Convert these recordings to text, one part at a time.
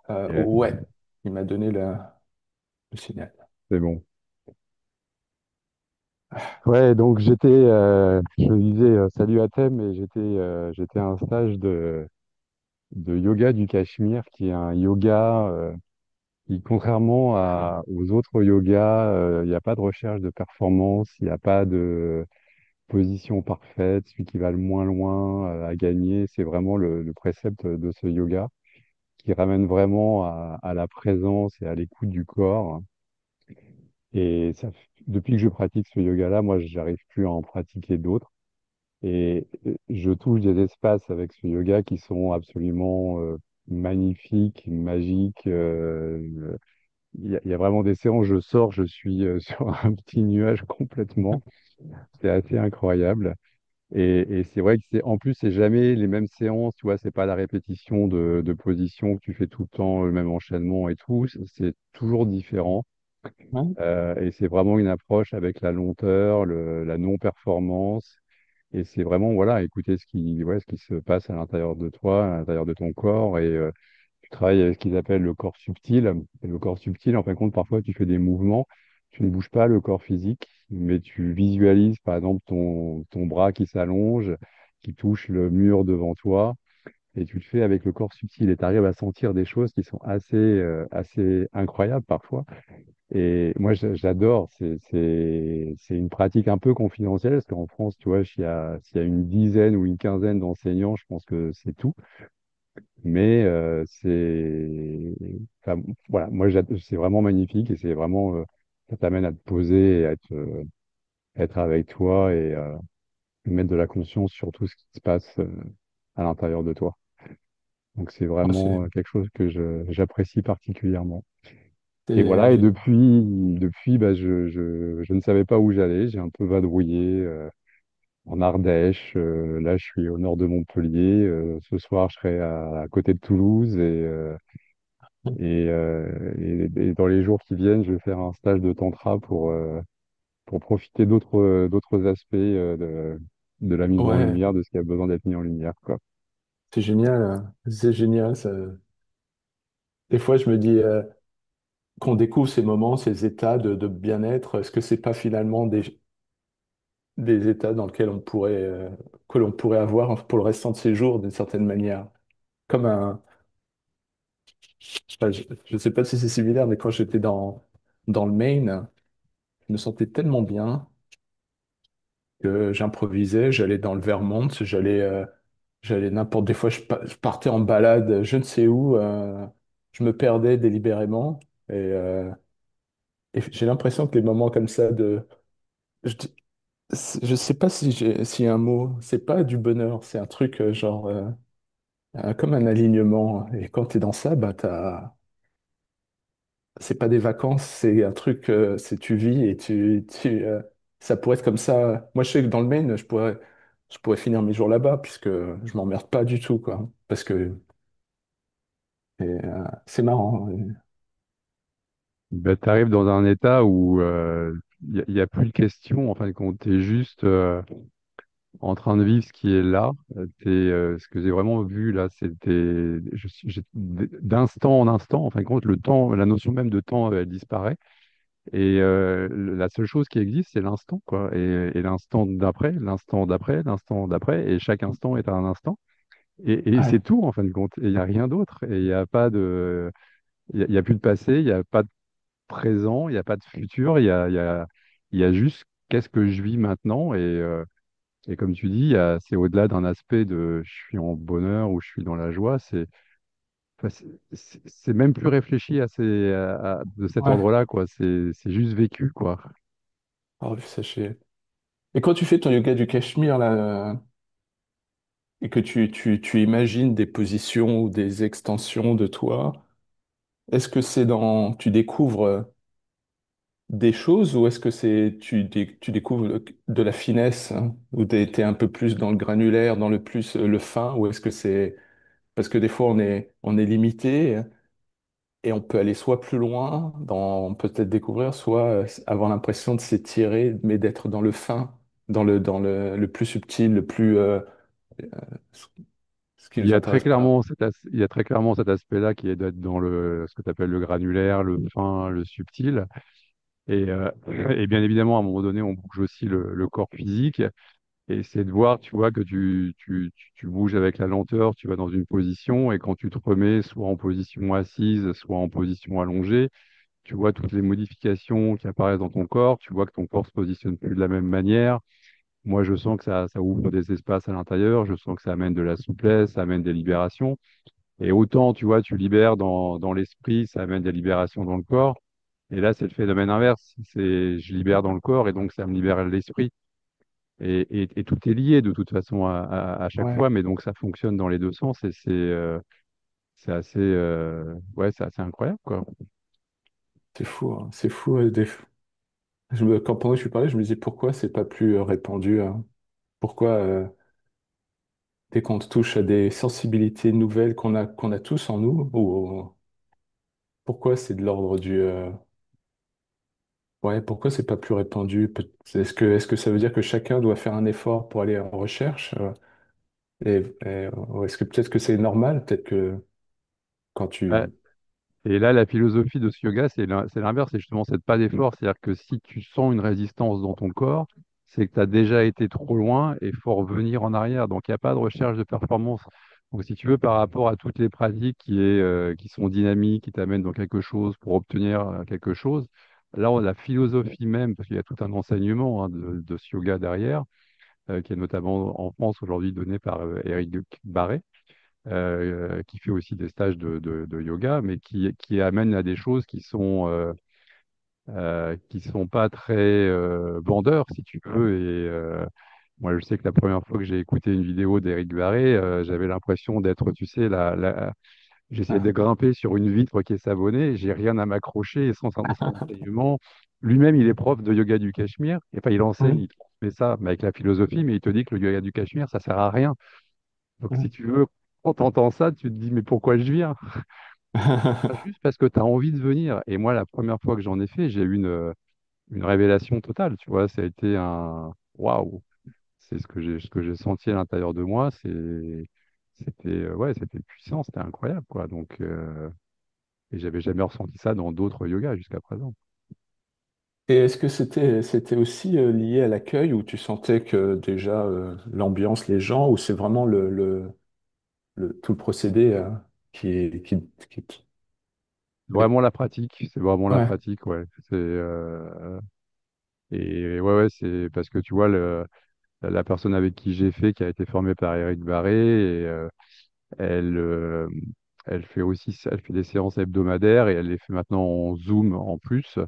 Yeah, Ouais, il m'a donné le signal. c'est bon. Ouais, donc je disais salut à Thème et j'étais à un stage de yoga du Cachemire, qui est un yoga qui, contrairement aux autres yogas, il n'y a pas de recherche de performance, il n'y a pas de position parfaite, celui qui va le moins loin à gagner. C'est vraiment le précepte de ce yoga qui ramène vraiment à la présence et à l'écoute du corps. Et depuis que je pratique ce yoga-là, moi, j'arrive plus à en pratiquer d'autres. Et je touche des espaces avec ce yoga qui sont absolument magnifiques, magiques. Il y a vraiment des séances, je sors, je suis sur un petit nuage complètement. C'est assez incroyable. Et c'est vrai que en plus, c'est jamais les mêmes séances, tu vois, c'est pas la répétition de positions que tu fais tout le temps, le même enchaînement et tout. C'est toujours différent. Ouais. Et c'est vraiment une approche avec la lenteur, la non-performance. Et c'est vraiment, voilà, écouter ce qui se passe à l'intérieur de toi, à l'intérieur de ton corps. Et tu travailles avec ce qu'ils appellent le corps subtil. Et le corps subtil, en fin de compte, parfois, tu fais des mouvements, tu ne bouges pas le corps physique, mais tu visualises, par exemple, ton bras qui s'allonge, qui touche le mur devant toi. Et tu le fais avec le corps subtil. Et tu arrives à sentir des choses qui sont assez incroyables parfois. Et moi, j'adore. C'est une pratique un peu confidentielle, parce qu'en France, tu vois, s'il y a une dizaine ou une quinzaine d'enseignants, je pense que c'est tout. Mais enfin, voilà, c'est vraiment magnifique et c'est vraiment, ça t'amène à te poser et à être avec toi et mettre de la conscience sur tout ce qui se passe à l'intérieur de toi. Donc, c'est Ah, c'est vraiment quelque chose que j'apprécie particulièrement. Et c'est voilà, et génial. depuis bah, je ne savais pas où j'allais. J'ai un peu vadrouillé en Ardèche. Là, je suis au nord de Montpellier. Ce soir, je serai à côté de Toulouse. Et dans les jours qui viennent, je vais faire un stage de tantra pour profiter d'autres aspects de la mise en Ouais, lumière, de ce qui a besoin d'être mis en lumière, quoi. c'est génial, hein. C'est génial. Des fois, je me dis qu'on découvre ces moments, ces états de bien-être. Est-ce que c'est pas finalement des états dans lesquels que l'on pourrait avoir pour le restant de ses jours d'une certaine manière? Comme enfin, je ne sais pas si c'est similaire, mais quand j'étais dans le Maine, je me sentais tellement bien que j'improvisais, j'allais dans le Vermont, j'allais n'importe, des fois je partais en balade, je ne sais où, je me perdais délibérément et j'ai l'impression que les moments comme ça je, dis- je sais pas s'il y a un mot, c'est pas du bonheur, c'est un truc comme un alignement et quand tu es dans ça, bah c'est pas des vacances, c'est un truc, c'est tu vis et ça pourrait être comme ça. Moi, je sais que dans le Maine, je pourrais finir mes jours là-bas puisque je m'emmerde pas du tout, quoi. Parce que c'est marrant. Ben, tu arrives dans un état où il y a plus de questions. En fin de compte, tu es juste en train de vivre ce qui est là. Ce que j'ai vraiment vu là, d'instant en instant, en fin de compte, le temps, la notion même de temps, elle disparaît. Et la seule chose qui existe, c'est l'instant, quoi. Et l'instant d'après, l'instant d'après, l'instant d'après, et chaque instant est un instant. Et c'est Ouais, tout, en fin de compte. Et il n'y a rien d'autre. Et il n'y a pas de, il y a plus de passé, il n'y a pas de présent, il n'y a pas de futur. Il y a juste qu'est-ce que je vis maintenant. Et comme tu dis, c'est au-delà d'un aspect de je suis en bonheur ou je suis dans la joie. Enfin, c'est même plus réfléchi de cet ouais. ordre-là, quoi. C'est juste vécu, quoi. Oh, sachez. Et quand tu fais ton yoga du Cachemire, là, et que tu imagines des positions ou des extensions de toi, est-ce que tu découvres des choses ou est-ce que tu découvres de la finesse, hein, ou t'es un peu plus dans le granulaire, dans le plus le fin, ou est-ce que c'est parce que des fois on est limité et on peut aller soit plus loin dans peut-être découvrir, soit avoir l'impression de s'étirer, mais d'être dans le fin, le plus subtil, le plus ce qui nous intéresse pas. Il y a très clairement cet aspect-là qui est d'être dans ce que tu appelles le granulaire, le fin, le subtil. Et bien évidemment, à un moment donné, on bouge aussi le corps physique. Et c'est de voir, tu vois, que tu bouges avec la lenteur, tu vas dans une position, et quand tu te remets soit en position assise, soit en position allongée, tu vois toutes les modifications qui apparaissent dans ton corps, tu vois que ton corps se positionne plus de la même manière. Moi, je sens que ça ouvre des espaces à l'intérieur, je sens que ça amène de la souplesse, ça amène des libérations. Et autant, tu vois, tu libères dans l'esprit, ça amène des libérations dans le corps. Et là, c'est le phénomène inverse. Je libère dans le corps et donc ça me libère l'esprit. Et tout est lié de toute façon à chaque Ouais, fois, mais donc ça fonctionne dans les deux sens et c'est assez, ouais, c'est assez incroyable, quoi. c'est fou, hein. C'est fou. Quand pendant que je suis parlé, je me disais pourquoi c'est pas plus répandu, hein. Pourquoi, dès qu'on touche à des sensibilités nouvelles qu'on a tous en nous, pourquoi c'est de l'ordre ouais, pourquoi c'est pas plus répandu? Est-ce que ça veut dire que chacun doit faire un effort pour aller en recherche? Ou est-ce que peut-être que c'est normal? Peut-être que quand Ouais. tu... Et là, la philosophie de ce yoga, c'est l'inverse, c'est justement cette pas d'effort. C'est-à-dire que si tu sens une résistance dans ton corps, c'est que tu as déjà été trop loin et il faut revenir en arrière. Donc, il n'y a pas de recherche de performance. Donc, si tu veux, par rapport à toutes les pratiques qui sont dynamiques, qui t'amènent dans quelque chose pour obtenir quelque chose, là, la philosophie même, parce qu'il y a tout un enseignement hein, de ce yoga derrière, qui est notamment en France aujourd'hui donné par Éric Barré qui fait aussi des stages de yoga, mais qui amène à des choses qui sont pas très vendeurs, si tu veux. Moi, je sais que la première fois que j'ai écouté une vidéo d'Éric Barré, j'avais l'impression d'être, tu sais, j'essayais de Ah, grimper sur une vitre qui est savonnée, j'ai rien à m'accrocher, et sans enseignement. Lui-même, il est prof de yoga du Cachemire, et enfin, il enseigne, hum, il transmet ça, mais avec la philosophie, mais il te dit que le yoga du Cachemire, ça sert à rien. Donc, si hum. tu veux, quand tu entends ça, tu te dis, mais pourquoi je viens? Juste parce que tu as envie de venir. Et moi, la première fois que j'en ai fait, j'ai eu une révélation totale, tu vois. Ça a été un waouh. C'est ce que j'ai senti à l'intérieur de moi. Ouais, c'était puissant, c'était incroyable, quoi. Donc, et j'avais jamais ressenti ça dans d'autres yogas jusqu'à présent. Et est-ce que c'était aussi lié à l'accueil où tu sentais que déjà l'ambiance, les gens, ou c'est vraiment tout le procédé qui... Vraiment la pratique, c'est vraiment la Ouais, pratique, ouais. Et ouais, ouais, c'est parce que tu vois, la personne avec qui j'ai fait, qui a été formée par Eric Barré, Elle, euh, elle fait aussi, elle fait des séances hebdomadaires et elle les fait maintenant en Zoom en plus.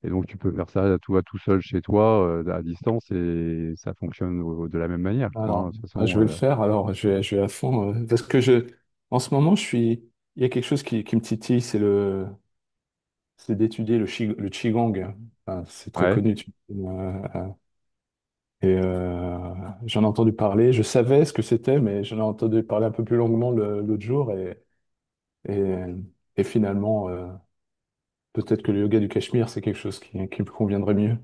Et donc, tu peux faire ça tout seul chez toi, à distance, et ça fonctionne de la même manière, quoi, hein. alors De toute je façon, vais le faire, alors je vais à fond, parce que en ce moment, il y a quelque chose qui me titille, c'est d'étudier le Qigong. Enfin, c'est très ouais. connu. Et j'en ai entendu parler, je savais ce que c'était, mais j'en ai entendu parler un peu plus longuement l'autre jour, et, et finalement, peut-être que le yoga du Cachemire, c'est quelque chose qui me conviendrait mieux.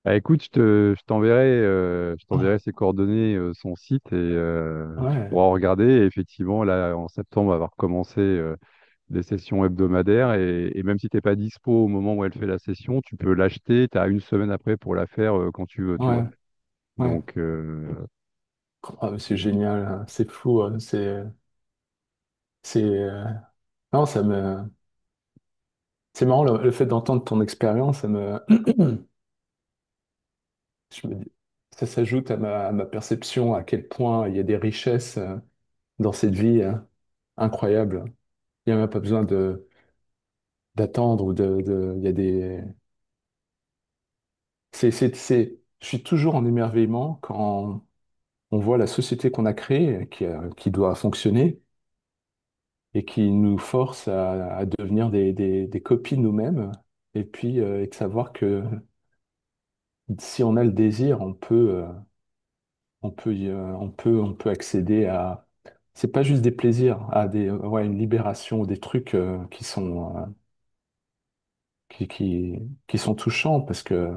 Bah, écoute, je t'enverrai ses coordonnées, son site, et tu Ouais, pourras regarder. Et effectivement, là, en septembre, on va avoir commencé des sessions hebdomadaires. Et même si tu n'es pas dispo au moment où elle fait la session, tu peux l'acheter. Tu as une semaine après pour la faire quand tu veux, tu vois. ouais, ouais. Donc, Ah, c'est génial, hein. C'est fou, hein. C'est, non, c'est marrant le fait d'entendre ton expérience, je me dis, ça s'ajoute à ma perception à quel point il y a des richesses dans cette vie incroyables. Il n'y a même pas besoin d'attendre il y a je suis toujours en émerveillement quand on voit la société qu'on a créée, qui doit fonctionner et qui nous force à devenir des copies de nous-mêmes. Et puis, et de savoir que si on a le désir, on peut accéder à, c'est pas juste des plaisirs, ouais, une libération, des trucs qui sont touchants parce que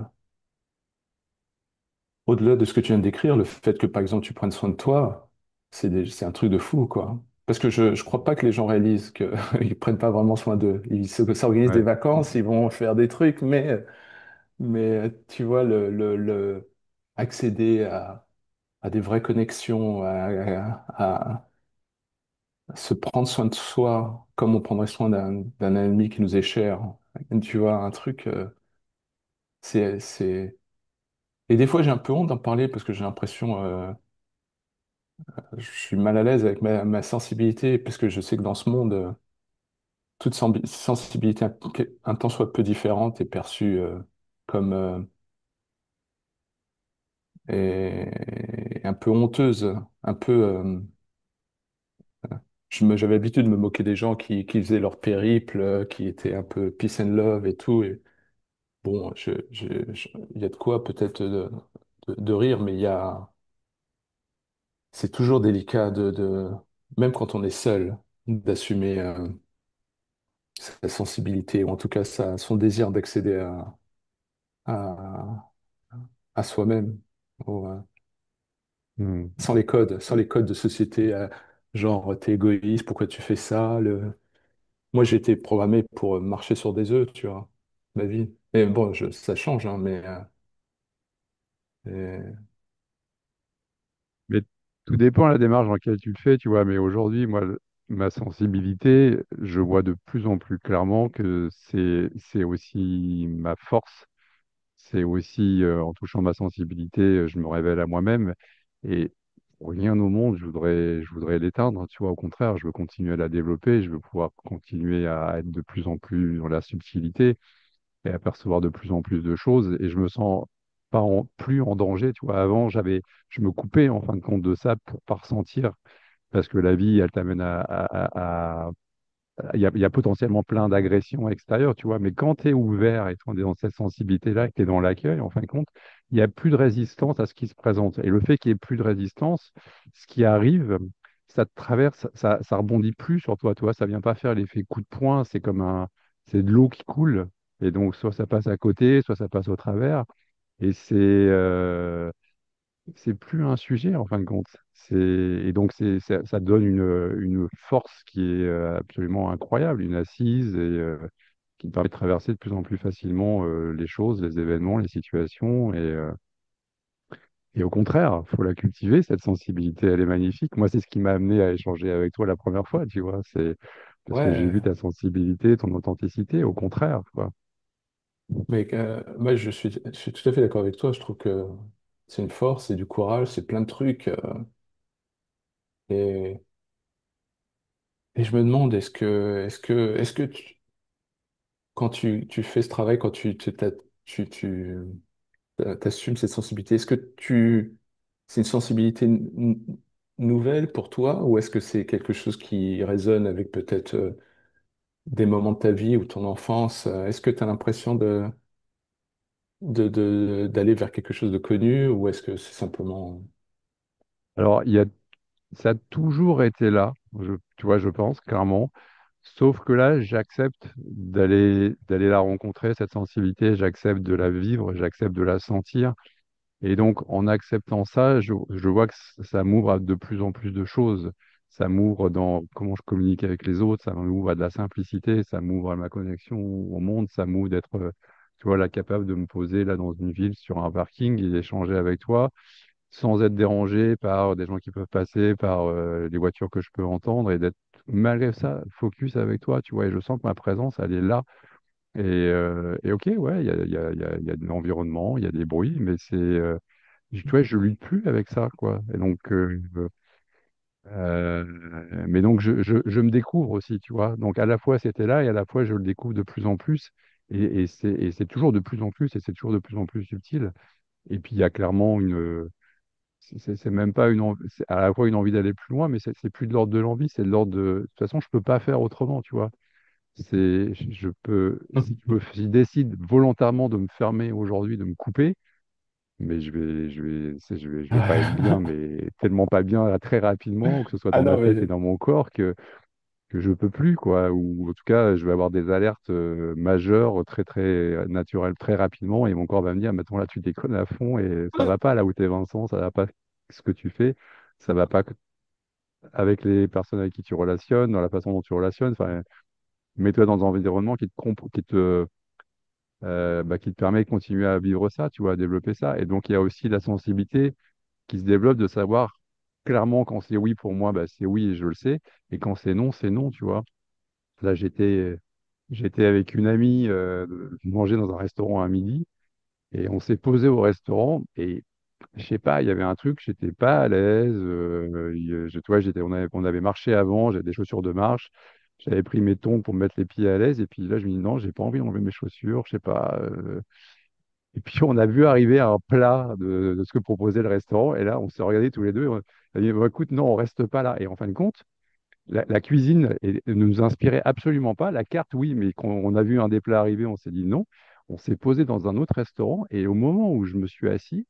au-delà de ce que tu viens de décrire, le fait que par exemple tu prennes soin de toi, c'est un truc de fou, quoi. Parce que je crois pas que les gens réalisent qu'ils prennent pas vraiment soin d'eux. Ils s'organisent des Ouais. vacances, ils vont faire des trucs, mais tu vois, accéder à des vraies connexions, à se prendre soin de soi comme on prendrait soin d'un ami qui nous est cher. Tu vois, un truc, c'est... Et des fois, j'ai un peu honte d'en parler parce que j'ai l'impression, je suis mal à l'aise avec ma sensibilité parce que je sais que dans ce monde, toute sensibilité un tant soit peu différente est perçue comme et un peu honteuse, un peu. J'avais l'habitude de me moquer des gens qui faisaient leur périple, qui étaient un peu peace and love et tout. Et bon, il y a de quoi peut-être de rire, mais c'est toujours délicat même quand on est seul, d'assumer sa sensibilité, ou en tout cas son désir d'accéder à, à soi-même, Hmm. sans les codes de société, genre t'es égoïste, pourquoi tu fais ça? Moi, j'ai été programmé pour marcher sur des œufs, tu vois, ma vie. Et bon, ça change, hein, et- Mais tout dépend de la démarche dans laquelle tu le fais, tu vois. Mais aujourd'hui, moi, ma sensibilité, je vois de plus en plus clairement que c'est aussi ma force. C'est aussi, en touchant ma sensibilité, je me révèle à moi-même. Et pour rien au monde, je voudrais l'éteindre, tu vois. Au contraire, je veux continuer à la développer, je veux pouvoir continuer à être de plus en plus dans la subtilité et à percevoir de plus en plus de choses. Et je me sens pas plus en danger, tu vois. Avant, je me coupais en fin de compte de ça pour pas ressentir, parce que la vie, elle t'amène il y a potentiellement plein d'agressions extérieures, tu vois, mais quand tu es ouvert et quand tu es dans cette sensibilité-là, que tu es dans l'accueil, en fin de compte, il n'y a plus de résistance à ce qui se présente. Et le fait qu'il n'y ait plus de résistance, ce qui arrive, ça te traverse, ça rebondit plus sur toi, ça vient pas faire l'effet coup de poing, c'est de l'eau qui coule. Et donc, soit ça passe à côté, soit ça passe au travers. Et c'est plus un sujet en fin de compte. Et donc ça donne une force qui est absolument incroyable, une assise et qui te permet de traverser de plus en plus facilement les choses, les événements, les situations. Et au contraire, faut la cultiver, cette sensibilité, elle est magnifique. Moi, c'est ce qui m'a amené à échanger avec toi la première fois, tu vois. C'est parce que j'ai ouais, vu ta sensibilité, ton authenticité, au contraire, quoi. mais moi, je suis tout à fait d'accord avec toi. Je trouve que c'est une force, c'est du courage, c'est plein de trucs. Et, et je me demande, est-ce que quand tu fais ce travail, quand tu t'assumes cette sensibilité, c'est une sensibilité nouvelle pour toi, ou est-ce que c'est quelque chose qui résonne avec peut-être des moments de ta vie ou ton enfance? Est-ce que tu as l'impression d'aller vers quelque chose de connu, ou est-ce que c'est simplement... Alors, ça a toujours été là, tu vois, je pense, clairement. Sauf que là, j'accepte d'aller la rencontrer, cette sensibilité, j'accepte de la vivre, j'accepte de la sentir. Et donc, en acceptant ça, je vois que ça m'ouvre à de plus en plus de choses. Ça m'ouvre dans comment je communique avec les autres, ça m'ouvre à de la simplicité, ça m'ouvre à ma connexion au monde, ça m'ouvre d'être, tu vois, là, capable de me poser là dans une ville sur un parking et d'échanger avec toi sans être dérangé par des gens qui peuvent passer, par les voitures que je peux entendre et d'être malgré ça focus avec toi, tu vois. Et je sens que ma présence, elle est là. Et ok, ouais, il y a de l'environnement, il y a des bruits, mais tu vois, je lutte plus avec ça, quoi. Et donc, euh, mais donc, je me découvre aussi, tu vois. Donc, à la fois, c'était là et à la fois, je le découvre de plus en plus. Et c'est toujours de plus en plus et c'est toujours de plus en plus subtil. Et puis, il y a clairement c'est même pas c'est à la fois une envie d'aller plus loin, mais c'est plus de l'ordre de l'envie, c'est de l'ordre de toute façon, je peux pas faire autrement, tu vois. Je peux, si je décide volontairement de me fermer aujourd'hui, de me couper, mais je vais pas être bien, mais tellement pas bien très rapidement, que ce soit Ah dans ma non, tête et mais... dans mon corps, que je peux plus, quoi. Ou en tout cas, je vais avoir des alertes majeures, très, très naturelles, très rapidement, et mon corps va me dire, maintenant là, tu déconnes à fond, et ça va pas là où t'es, Vincent, ça va pas ce que tu fais, ça va pas. avec les personnes avec qui tu relationnes, dans la façon dont tu relationnes. Enfin, mets-toi dans un environnement qui te permet de continuer à vivre ça, tu vois, à développer ça. Et donc, il y a aussi la sensibilité qui se développe de savoir clairement quand c'est oui pour moi, bah, c'est oui et je le sais. Et quand c'est non, tu vois. Là, j'étais avec une amie manger dans un restaurant à midi et on s'est posé au restaurant et je sais pas, il y avait un truc, j'étais pas à l'aise. Tu vois, on avait marché avant, j'avais des chaussures de marche. J'avais pris mes tongs pour me mettre les pieds à l'aise. Et puis là, je me dis non, j'ai pas envie d'enlever mes chaussures. Je sais pas. Et puis on a vu arriver un plat de ce que proposait le restaurant. Et là, on s'est regardés tous les deux. Et on a dit, bah, écoute, non, on reste pas là. Et en fin de compte, la cuisine ne nous inspirait absolument pas. La carte, oui, mais quand on a vu un des plats arriver, on s'est dit non. On s'est posé dans un autre restaurant. Et au moment où je me suis assis,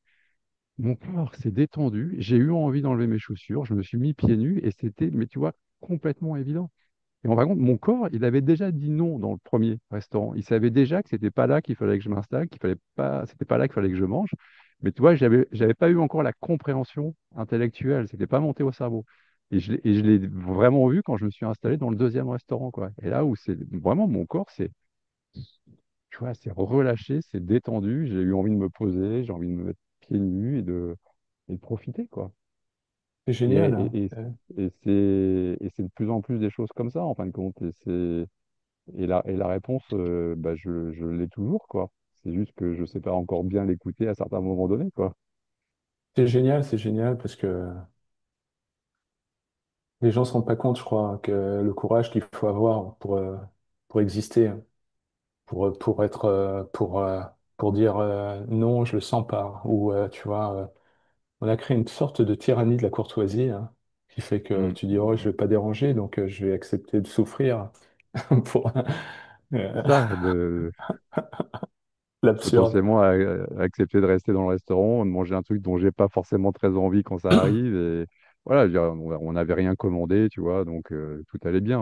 mon corps s'est détendu, j'ai eu envie d'enlever mes chaussures, je me suis mis pieds nus et c'était, mais tu vois, complètement évident. Et en fin de compte, mon corps, il avait déjà dit non dans le premier restaurant. Il savait déjà que c'était pas là qu'il fallait que je m'installe, qu'il fallait pas, c'était pas là qu'il fallait que je mange. Mais tu vois, j'avais pas eu encore la compréhension intellectuelle, c'était pas monté au cerveau. Et je l'ai vraiment vu quand je me suis installé dans le deuxième restaurant, quoi. Et là où c'est vraiment mon corps, tu vois, c'est relâché, c'est détendu. J'ai eu envie de me poser, j'ai envie de me mettre pieds nus et de profiter, quoi. C'est Et, génial, hein. et, et, et c'est de plus en plus des choses comme ça, en fin de compte. Et la réponse, bah, je l'ai toujours, quoi. C'est juste que je sais pas encore bien l'écouter à certains moments donnés, quoi. C'est génial parce que les gens se rendent pas compte, je crois, que le courage qu'il faut avoir pour exister, hein, pour être, pour dire non, je le sens pas. Ou, tu vois, on a créé une sorte de tyrannie de la courtoisie, hein, qui fait que Mm. tu dis, oh, je vais pas déranger, donc je vais accepter de souffrir pour C'est euh, ça, l'absurde. potentiellement accepter de rester dans le restaurant, de manger un truc dont j'ai pas forcément très envie quand ça arrive. Et voilà, je veux dire, on n'avait rien commandé, tu vois, donc tout allait bien.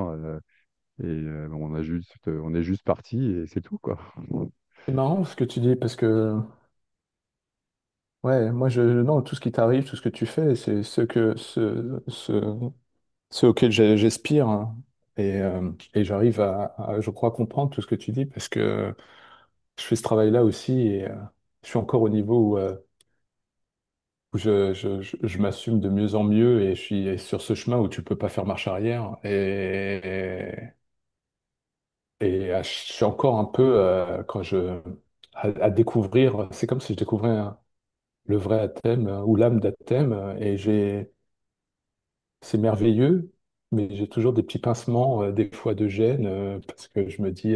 On est juste parti et c'est tout, quoi. C'est marrant ce que tu dis parce que, ouais, moi, non, tout ce qui t'arrive, tout ce que tu fais, c'est ce auquel j'aspire, hein. Et j'arrive je crois, comprendre tout ce que tu dis parce que je fais ce travail-là aussi et je suis encore au niveau où je m'assume de mieux en mieux et je suis sur ce chemin où tu peux pas faire marche arrière. Et je suis encore un peu à découvrir, c'est comme si je découvrais le vrai Athème ou l'âme d'Athème c'est merveilleux, mais j'ai toujours des petits pincements, des fois de gêne, parce que je me dis,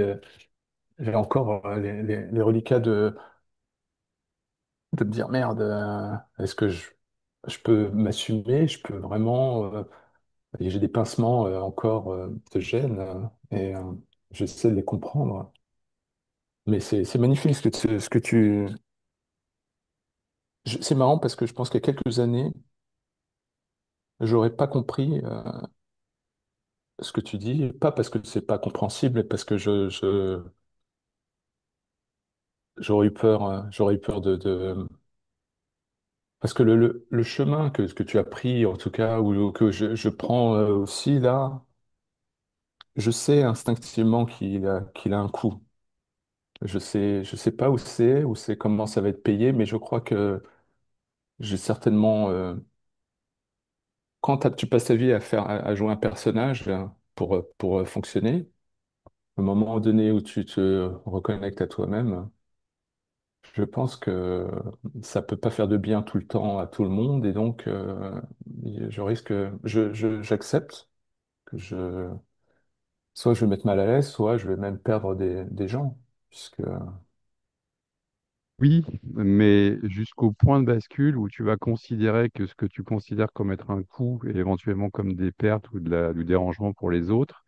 j'ai encore les reliquats de me dire, merde, est-ce que je peux m'assumer, je peux vraiment, et j'ai des pincements encore de gêne, et j'essaie de les comprendre. Mais c'est magnifique c'est marrant parce que je pense qu'il y a quelques années, j'aurais pas compris ce que tu dis, pas parce que c'est pas compréhensible, mais parce que j'aurais eu peur parce que le chemin que tu as pris, en tout cas, ou que je prends aussi là, je sais instinctivement qu'il a un coût. Je sais pas où c'est, comment ça va être payé, mais je crois que j'ai certainement, quand tu passes ta vie à jouer un personnage pour fonctionner, au moment donné où tu te reconnectes à toi-même, je pense que ça peut pas faire de bien tout le temps à tout le monde et donc je risque, j'accepte que soit je vais mettre mal à l'aise, soit je vais même perdre des gens, puisque Oui, mais jusqu'au point de bascule où tu vas considérer que ce que tu considères comme être un coût et éventuellement comme des pertes ou du dérangement pour les autres,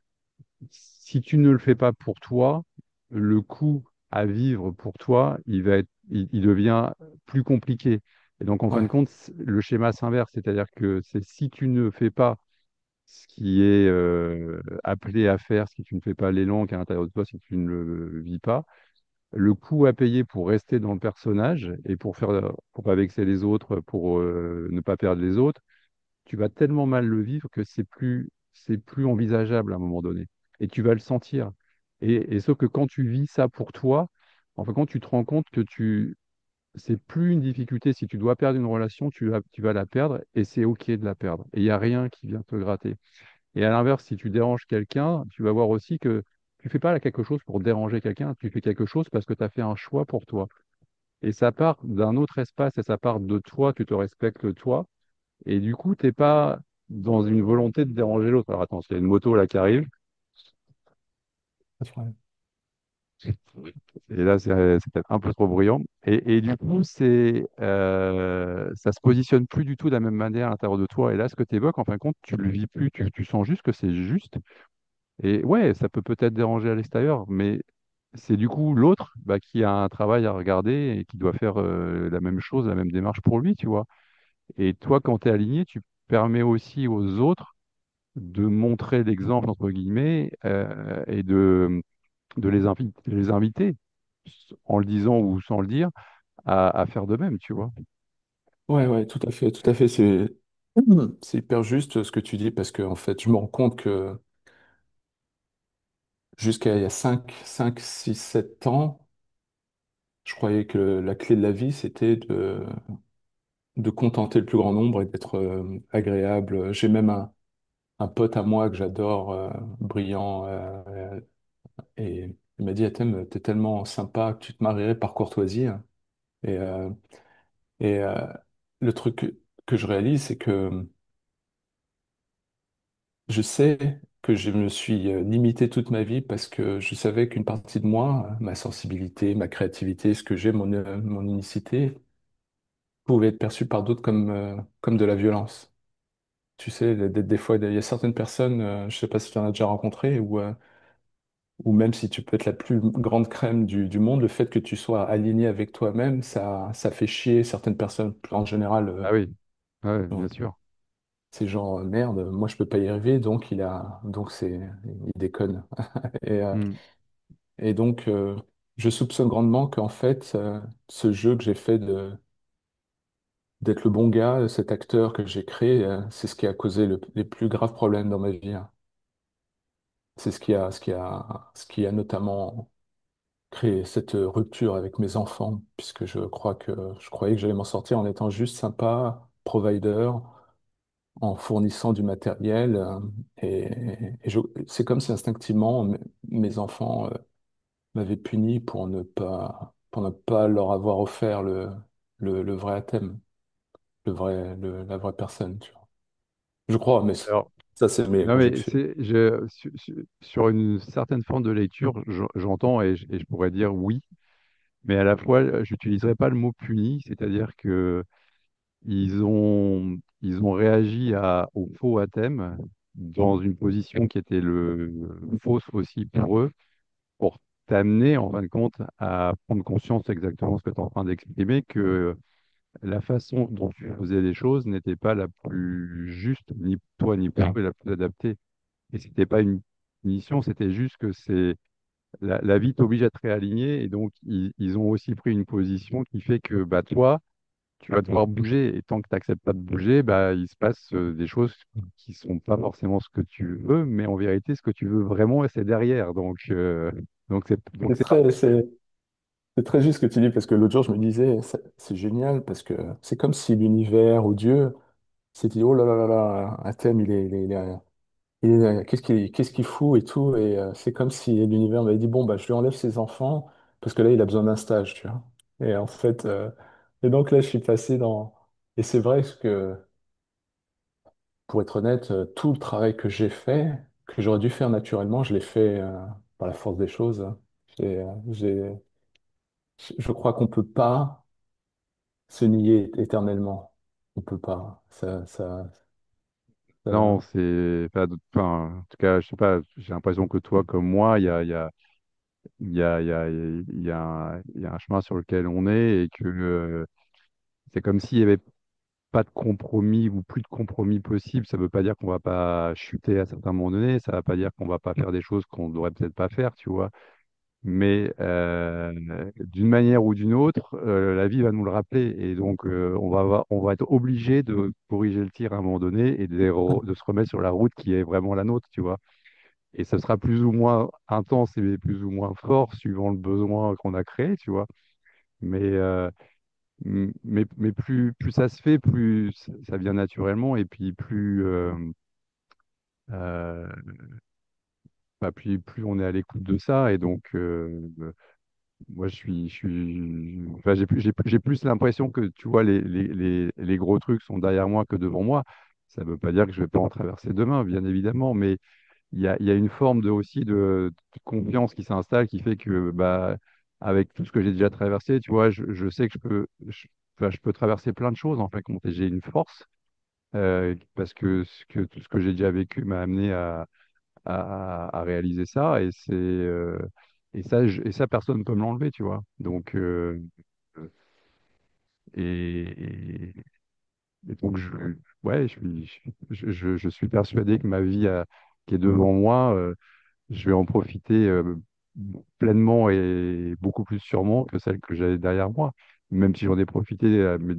si tu ne le fais pas pour toi, le coût à vivre pour toi, il devient plus compliqué. Et donc, en fin de ouais, compte, le schéma s'inverse, c'est-à-dire que c'est si tu ne fais pas ce qui est appelé à faire, si tu ne fais pas l'élan qui est à l'intérieur de toi, si tu ne le vis pas, le coût à payer pour rester dans le personnage et pour pas vexer les autres, pour ne pas perdre les autres, tu vas tellement mal le vivre que c'est plus envisageable à un moment donné. Et tu vas le sentir. Et sauf que quand tu vis ça pour toi, enfin, quand tu te rends compte que c'est plus une difficulté. Si tu dois perdre une relation, tu vas la perdre et c'est OK de la perdre. Et il n'y a rien qui vient te gratter. Et à l'inverse, si tu déranges quelqu'un, tu vas voir aussi que tu fais pas là quelque chose pour déranger quelqu'un, tu fais quelque chose parce que tu as fait un choix pour toi. Et ça part d'un autre espace et ça part de toi, tu te respectes toi. Et du coup, t'es pas dans une volonté de déranger l'autre. Alors attends, il y a une moto là qui arrive. Pas de problème. Et là, c'est peut-être un peu trop bruyant. Et du coup, ça se positionne plus du tout de la même manière à l'intérieur de toi. Et là, ce que tu évoques, en fin de compte, tu le vis plus. Tu sens juste que c'est juste. Et ouais, ça peut peut-être déranger à l'extérieur, mais c'est du coup l'autre bah, qui a un travail à regarder et qui doit faire la même chose, la même démarche pour lui, tu vois. Et toi, quand tu es aligné, tu permets aussi aux autres de montrer l'exemple, entre guillemets, et de les inviter, en le disant ou sans le dire, à faire de même, tu vois. Ouais, ouais, tout à fait, tout à fait. C'est hyper juste ce que tu dis parce que en fait, je me rends compte que jusqu'à il y a 6 7 ans, je croyais que la clé de la vie, c'était de contenter le plus grand nombre et d'être agréable. J'ai même un pote à moi que j'adore, brillant, et il m'a dit, Atem, t'es tellement sympa que tu te marierais par courtoisie. Et, euh, et le truc que je réalise, c'est que je sais que je me suis limité toute ma vie parce que je savais qu'une partie de moi, ma sensibilité, ma créativité, ce que j'ai, mon unicité, pouvait être perçue par d'autres comme de la violence. Tu sais, des fois, il y a certaines personnes, je sais pas si tu en as déjà rencontré, ou même si tu peux être la plus grande crème du monde, le fait que tu sois aligné avec toi-même, ça fait chier certaines personnes en général. Ah oui, ouais, bien Donc, sûr. c'est genre, merde, moi je peux pas y arriver, donc il déconne. Et, euh, Mm. et donc, je soupçonne grandement qu'en fait, ce jeu que j'ai fait d'être le bon gars, cet acteur que j'ai créé, c'est ce qui a causé les plus graves problèmes dans ma vie, hein. C'est ce qui a notamment créé cette rupture avec mes enfants, puisque je croyais que j'allais m'en sortir en étant juste sympa, provider, en fournissant du matériel. C'est comme si instinctivement, mes enfants, m'avaient puni pour ne pas leur avoir offert le vrai thème, la vraie personne, tu vois. Je crois, mais Alors, ça, c'est mes non, mais conjectures. sur une certaine forme de lecture, j'entends et je pourrais dire oui, mais à la fois, j'utiliserai pas le mot puni, c'est-à-dire que ils ont réagi au faux à thème dans une position qui était fausse aussi pour eux, pour t'amener en fin de compte à prendre conscience exactement ce que tu es en train d'exprimer, que la façon dont tu faisais les choses n'était pas la plus juste, ni pour toi, ni pour eux, la plus adaptée. Et c'était pas une mission, c'était juste que la vie t'oblige à te réaligner. Et donc, ils ont aussi pris une position qui fait que bah, toi, tu vas devoir bouger. Et tant que tu n'acceptes pas de bouger, bah, il se passe des choses qui sont pas forcément ce que tu veux, mais en vérité, ce que tu veux vraiment, c'est derrière. Donc C'est c'est pas. très, c'est, c'est très juste ce que tu dis, parce que l'autre jour, je me disais, c'est génial, parce que c'est comme si l'univers ou Dieu s'est dit, oh là là là là, un thème, qu'est-ce qu'il fout et tout. Et c'est comme si l'univers m'avait dit, bon, bah, je lui enlève ses enfants parce que là, il a besoin d'un stage, tu vois. Et en fait, et donc là, je suis passé dans. Et c'est vrai que, pour être honnête, tout le travail que j'ai fait, que j'aurais dû faire naturellement, je l'ai fait par la force des choses. Je crois qu'on peut pas se nier éternellement. On peut pas. Non, Ça- c'est pas. Enfin, en tout cas, je sais pas, j'ai l'impression que toi, comme moi, il y a un chemin sur lequel on est et que c'est comme s'il n'y avait pas de compromis ou plus de compromis possible. Ça ne veut pas dire qu'on va pas chuter à certains moments donnés. Ça ne veut pas dire qu'on va pas faire des choses qu'on ne devrait peut-être pas faire, tu vois. Mais d'une manière ou d'une autre, la vie va nous le rappeler. Et donc, on va être obligé de corriger le tir à un moment donné et de se remettre sur la route qui est vraiment la nôtre, tu vois. Et ça sera plus ou moins intense et plus ou moins fort suivant le besoin qu'on a créé, tu vois. Mais, mais plus ça se fait, plus ça vient naturellement et puis euh, plus on est à l'écoute de ça. Et donc, moi, enfin, j'ai plus l'impression que, tu vois, les gros trucs sont derrière moi que devant moi. Ça ne veut pas dire que je vais pas en traverser demain, bien évidemment, mais il y a une forme aussi de confiance qui s'installe, qui fait que, bah, avec tout ce que j'ai déjà traversé, tu vois, je sais que enfin, je peux traverser plein de choses, en fait, compte, et j'ai une force, parce que, tout ce que j'ai déjà vécu m'a amené à réaliser ça, et ça, personne ne peut me l'enlever, tu vois. Donc, et, et donc, ouais, je suis persuadé que ma vie qui est devant moi, je vais en profiter pleinement et beaucoup plus sûrement que celle que j'avais derrière moi. Même si j'en ai profité, mais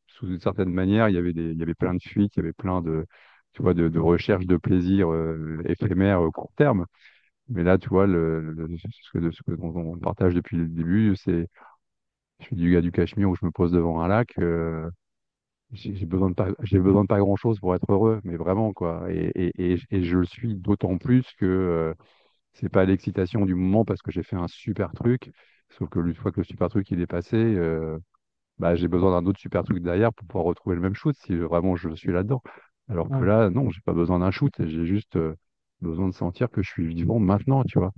sous une certaine manière, il y avait plein de fuites, il y avait plein tu vois, de recherches de plaisir éphémères, court terme. Mais là, tu vois, dont on partage depuis le début, je suis du gars du Cachemire où je me pose devant un lac. J'ai besoin de pas grand-chose pour être heureux, mais vraiment, quoi. Et je le suis d'autant plus que c'est pas l'excitation du moment parce que j'ai fait un super truc. Sauf que une fois que le super truc il est passé, bah, j'ai besoin d'un autre super truc derrière pour pouvoir retrouver le même shoot si vraiment je suis là-dedans. Alors que Ouais, là, non, j'ai pas besoin d'un shoot, j'ai juste besoin de sentir que je suis vivant maintenant, tu vois.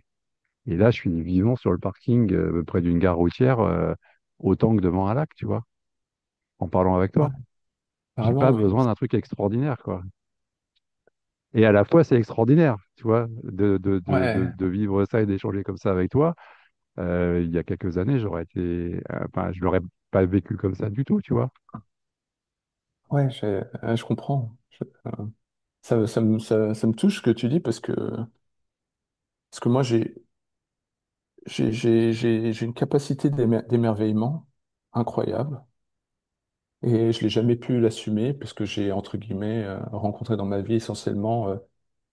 Et là, je suis vivant sur le parking près d'une gare routière, autant que devant un lac, tu vois, en parlant avec ouais, toi. J'ai carrément, pas oui. besoin d'un truc extraordinaire, quoi. Et à la fois, c'est extraordinaire, tu vois, Ouais, de vivre ça et d'échanger comme ça avec toi. Il y a quelques années, enfin, je l'aurais pas vécu comme ça du tout, tu vois. ouais, je comprends. Ça me touche ce que tu dis parce que moi, j'ai une capacité d'émerveillement incroyable et je l'ai jamais pu l'assumer parce que j'ai, entre guillemets, rencontré dans ma vie essentiellement,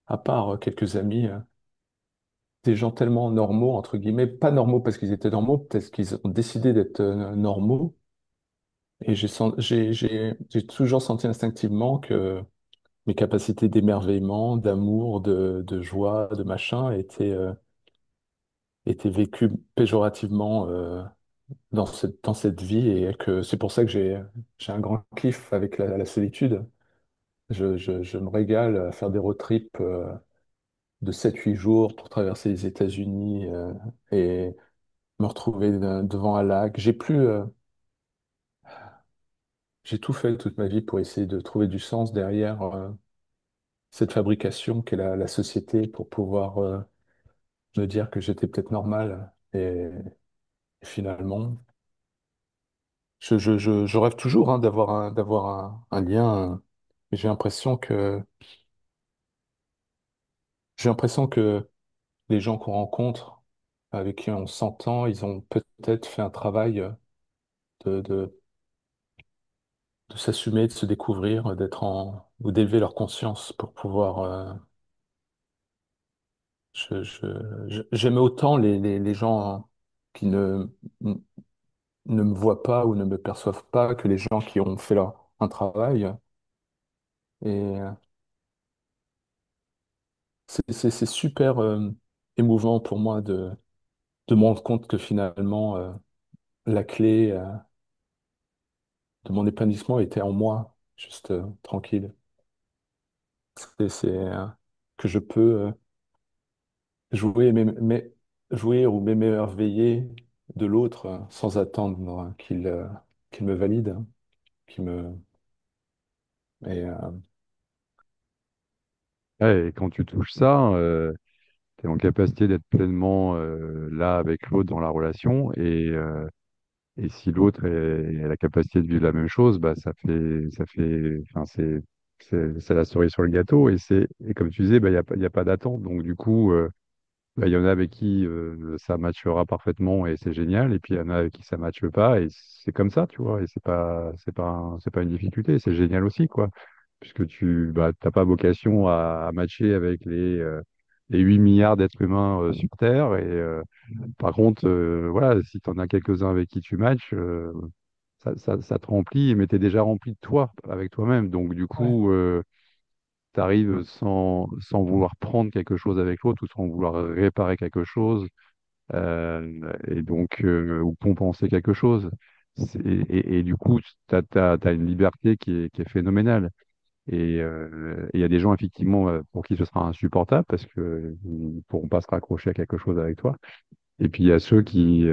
à part quelques amis, des gens tellement normaux, entre guillemets, pas normaux parce qu'ils étaient normaux, peut-être qu'ils ont décidé d'être normaux. Et j'ai toujours senti instinctivement que mes capacités d'émerveillement, d'amour, de joie, de machin étaient vécues péjorativement dans cette vie et que c'est pour ça que j'ai un grand kiff avec la solitude. Je me régale à faire des road trips de 7 8 jours pour traverser les États-Unis et me retrouver devant un lac. J'ai tout fait toute ma vie pour essayer de trouver du sens derrière cette fabrication qu'est la société pour pouvoir me dire que j'étais peut-être normal. Et finalement, je rêve toujours hein, d'avoir un lien. Mais j'ai l'impression que les gens qu'on rencontre, avec qui on s'entend, ils ont peut-être fait un travail de, de, de s'assumer, de se découvrir, ou d'élever leur conscience pour pouvoir. J'aimais autant les gens qui ne me voient pas ou ne me perçoivent pas que les gens qui ont fait un travail. Et c'est super émouvant pour moi de me rendre compte que finalement, la clé de mon épanouissement était en moi, juste tranquille. C'est que je peux jouer, jouer ou m'émerveiller de l'autre sans attendre qu'il me valide, hein, qu'il me... Et, Ouais, et quand tu touches ça, tu es en capacité d'être pleinement là avec l'autre dans la relation. Et si l'autre a la capacité de vivre la même chose, bah, enfin, c'est la cerise sur le gâteau. Et comme tu disais, bah, il y a pas d'attente. Donc, du coup, bah, il y en a avec qui ça matchera parfaitement et c'est génial, et puis il y en a avec qui ça matche pas et c'est comme ça, tu vois, et c'est pas une difficulté, c'est génial aussi, quoi, puisque t'as pas vocation à matcher avec les 8 milliards d'êtres humains sur Terre, et par contre, voilà, si tu en as quelques-uns avec qui tu matches, ça te remplit, mais t'es déjà rempli de toi, avec toi-même, donc du Ouais. coup, tu arrives sans vouloir prendre quelque chose avec l'autre ou sans vouloir réparer quelque chose, et donc ou compenser quelque chose. Et du coup, tu as une liberté qui est phénoménale. Et il y a des gens, effectivement, pour qui ce sera insupportable parce qu'ils ne pourront pas se raccrocher à quelque chose avec toi. Et puis, il y a ceux qui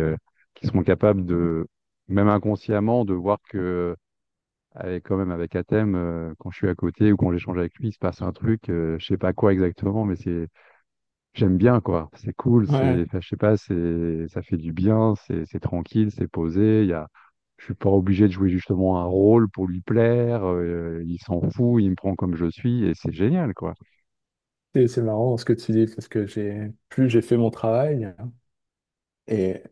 seront capables de, même inconsciemment, de voir que, quand même, avec Athème, quand je suis à côté ou quand j'échange avec lui, il se passe un truc, je sais pas quoi exactement, mais j'aime bien, quoi. C'est cool, Ouais. enfin, je sais pas, ça fait du bien, c'est tranquille, c'est posé. Je suis pas obligé de jouer justement un rôle pour lui plaire. Il s'en fout, il me prend comme je suis et c'est génial, quoi. Et c'est marrant ce que tu dis parce que plus j'ai fait mon travail et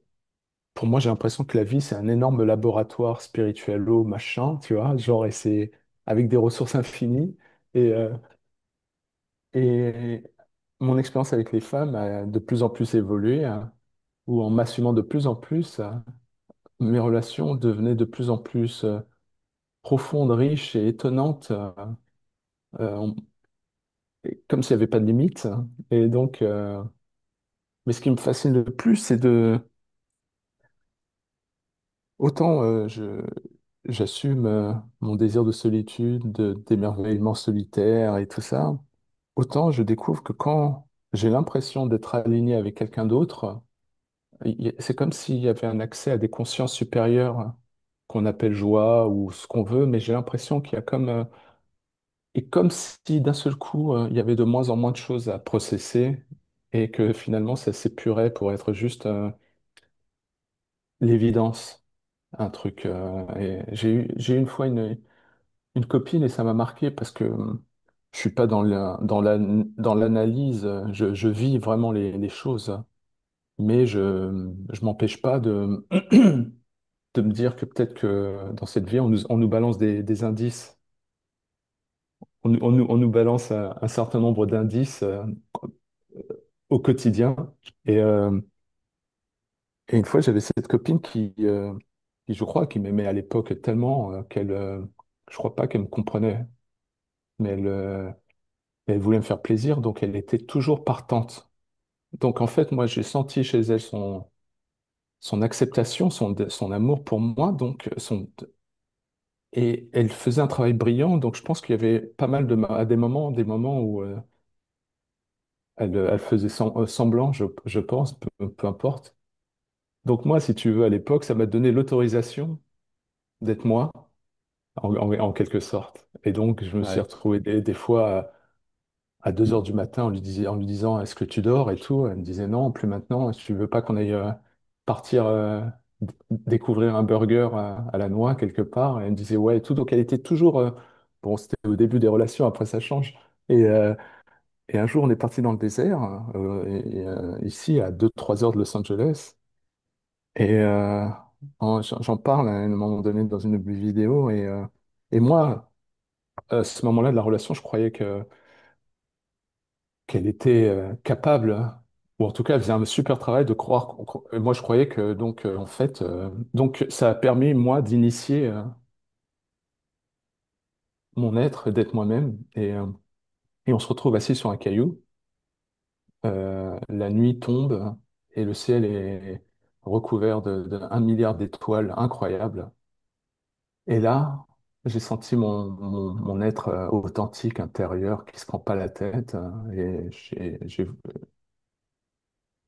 pour moi j'ai l'impression que la vie c'est un énorme laboratoire spirituello machin, tu vois, genre et c'est avec des ressources infinies et euh, et mon expérience avec les femmes a de plus en plus évolué, hein, où en m'assumant de plus en plus, mes relations devenaient de plus en plus profondes, riches et étonnantes, euh, on- comme s'il n'y avait pas de limite. Et donc, mais ce qui me fascine le plus, c'est de autant j'assume mon désir de solitude, d'émerveillement solitaire et tout ça, autant je découvre que quand j'ai l'impression d'être aligné avec quelqu'un d'autre, c'est comme s'il y avait un accès à des consciences supérieures qu'on appelle joie ou ce qu'on veut, mais j'ai l'impression qu'il y a et comme si d'un seul coup, il y avait de moins en moins de choses à processer et que finalement ça s'épurait pour être juste l'évidence, un truc. Et j'ai eu une fois une copine et ça m'a marqué parce que je suis pas dans l'analyse, je vis vraiment les choses, mais je m'empêche pas de me dire que peut-être que dans cette vie, on nous balance des indices, on nous balance un certain nombre d'indices au quotidien. Et, euh, et une fois, j'avais cette copine qui, je crois, qui m'aimait à l'époque tellement je crois pas qu'elle me comprenait, mais elle voulait me faire plaisir, donc elle était toujours partante. Donc en fait, moi, j'ai senti chez elle son acceptation, son amour pour moi, et elle faisait un travail brillant, donc je pense qu'il y avait pas mal à des moments où elle faisait semblant, je pense, peu importe. Donc moi, si tu veux, à l'époque, ça m'a donné l'autorisation d'être moi, en quelque sorte. Et donc, je me suis Ouais. retrouvé des fois à 2 heures du matin en lui disant, est-ce que tu dors et tout. Elle me disait, non, plus maintenant, tu veux pas qu'on aille partir découvrir un burger à la noix quelque part. Et elle me disait, ouais, et tout. Donc, elle était toujours, bon, c'était au début des relations, après ça change. Et, euh, et un jour, on est parti dans le désert, ici, à 2 3 heures de Los Angeles. Et j'en parle à un moment donné dans une vidéo. Et moi, à ce moment-là de la relation, je croyais qu'elle était capable, ou en tout cas, elle faisait un super travail de croire. Moi, je croyais que, donc, en fait, donc, ça a permis, moi, d'initier mon être, d'être moi-même. Et on se retrouve assis sur un caillou. La nuit tombe et le ciel est recouvert de 1 milliard d'étoiles incroyables. Et là, j'ai senti mon être authentique intérieur qui se prend pas la tête. Et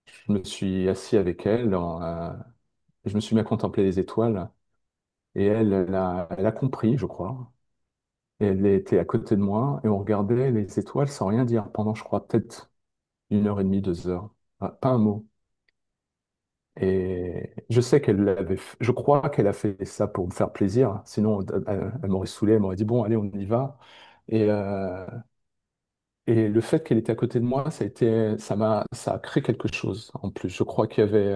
je me suis assis avec elle. Je me suis mis à contempler les étoiles. Et elle a compris, je crois. Et elle était à côté de moi. Et on regardait les étoiles sans rien dire pendant, je crois, peut-être 1 heure et demie, 2 heures. Pas un mot. Et je sais je crois qu'elle a fait ça pour me faire plaisir. Sinon, elle m'aurait saoulé, elle m'aurait dit, bon, allez, on y va. Et, Et le fait qu'elle était à côté de moi, ça a créé quelque chose en plus. Je crois qu'il y avait,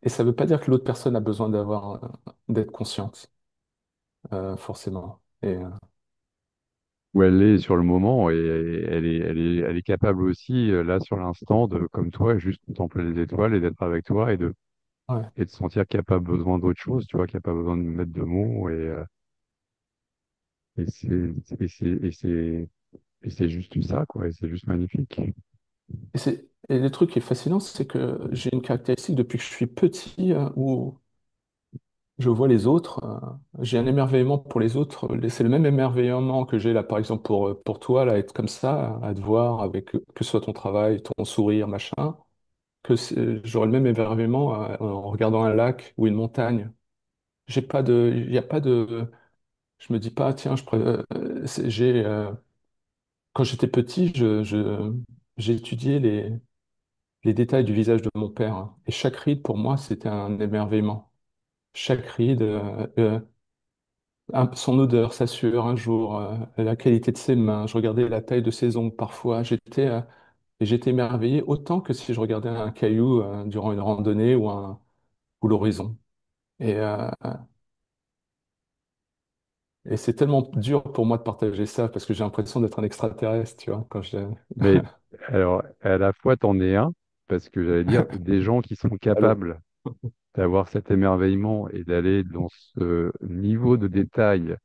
et ça ne veut pas dire que l'autre personne a besoin d'être consciente, forcément. Où elle est sur le moment et elle est capable aussi, là, sur l'instant, de, comme toi, juste contempler les étoiles et d'être avec toi Ouais. et de se sentir qu'il n'y a pas besoin d'autre chose, tu vois, qu'il n'y a pas besoin de mettre de mots et c'est, et c'est, et c'est, et c'est juste ça, quoi, et c'est juste magnifique. Et le truc qui est fascinant, c'est que j'ai une caractéristique depuis que je suis petit, où je vois les autres, j'ai un émerveillement pour les autres. C'est le même émerveillement que j'ai là, par exemple, pour toi, là, être comme ça, à te voir avec que ce soit ton travail, ton sourire, machin, j'aurais le même émerveillement en regardant un lac ou une montagne. Il y a pas de, je me dis pas, tiens, quand j'étais petit, j'ai étudié les détails du visage de mon père, hein. Et chaque ride, pour moi, c'était un émerveillement. Chaque ride, son odeur, sa sueur un jour, la qualité de ses mains. Je regardais la taille de ses ongles parfois. Et j'étais émerveillé autant que si je regardais un caillou durant une randonnée ou l'horizon. Et, euh, et c'est tellement dur pour moi de partager ça parce que j'ai l'impression d'être un extraterrestre, tu vois, quand je... Mais alors, à la fois, t'en es un, parce que j'allais dire, des gens qui sont Allô? capables d'avoir cet émerveillement et d'aller dans ce niveau de détail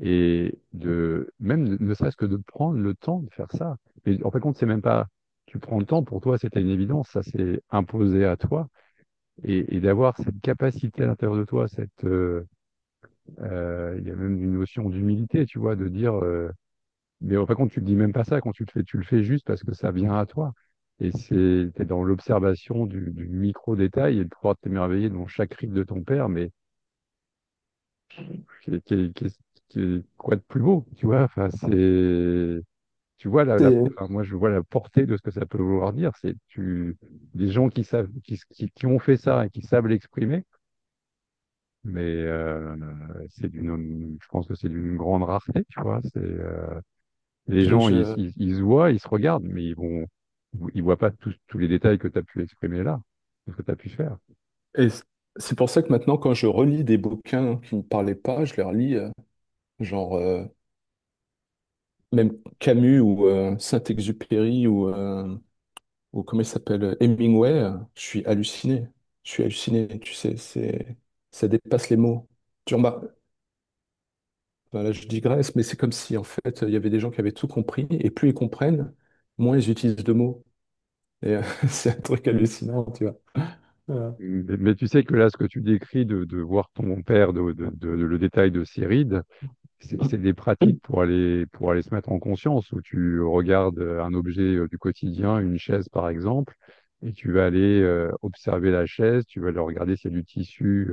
et de même ne serait-ce que de prendre le temps de faire ça. Et en fin de compte, c'est même pas tu prends le temps, pour toi, c'était une évidence, ça s'est imposé à toi. Et d'avoir cette capacité à l'intérieur de toi, il y a même une notion d'humilité, tu vois, de dire, mais en fin de compte, tu le dis même pas ça quand tu le fais, tu le fais juste parce que ça vient à toi. Et t'es dans l'observation du micro-détail et de pouvoir t'émerveiller dans chaque ride de ton père, mais quoi de plus beau, tu vois? Enfin, tu vois C'est enfin, moi, je vois la portée de ce que ça peut vouloir dire. Des gens qui savent, qui ont fait ça et qui savent l'exprimer, mais je pense que c'est d'une grande rareté, tu vois? Les gens, je, ils se voient, ils se regardent, mais ils voient pas tous les détails que tu as pu exprimer là, ce que tu as pu faire. Et c'est pour ça que maintenant, quand je relis des bouquins qui ne me parlaient pas, je les relis, genre même Camus ou Saint-Exupéry ou comment il s'appelle, Hemingway, je suis halluciné. Je suis halluciné, tu sais, ça dépasse les mots. Tu remarques, enfin, là, je digresse, mais c'est comme si en fait, il y avait des gens qui avaient tout compris, et plus ils comprennent, moins ils utilisent de mots. Et c'est un truc hallucinant, tu vois. Voilà. Mais tu sais que là, ce que tu décris de voir ton père, le détail de ses rides, c'est des pratiques pour aller se mettre en conscience, où tu regardes un objet du quotidien, une chaise par exemple, et tu vas aller observer la chaise, tu vas aller regarder s'il y a du tissu,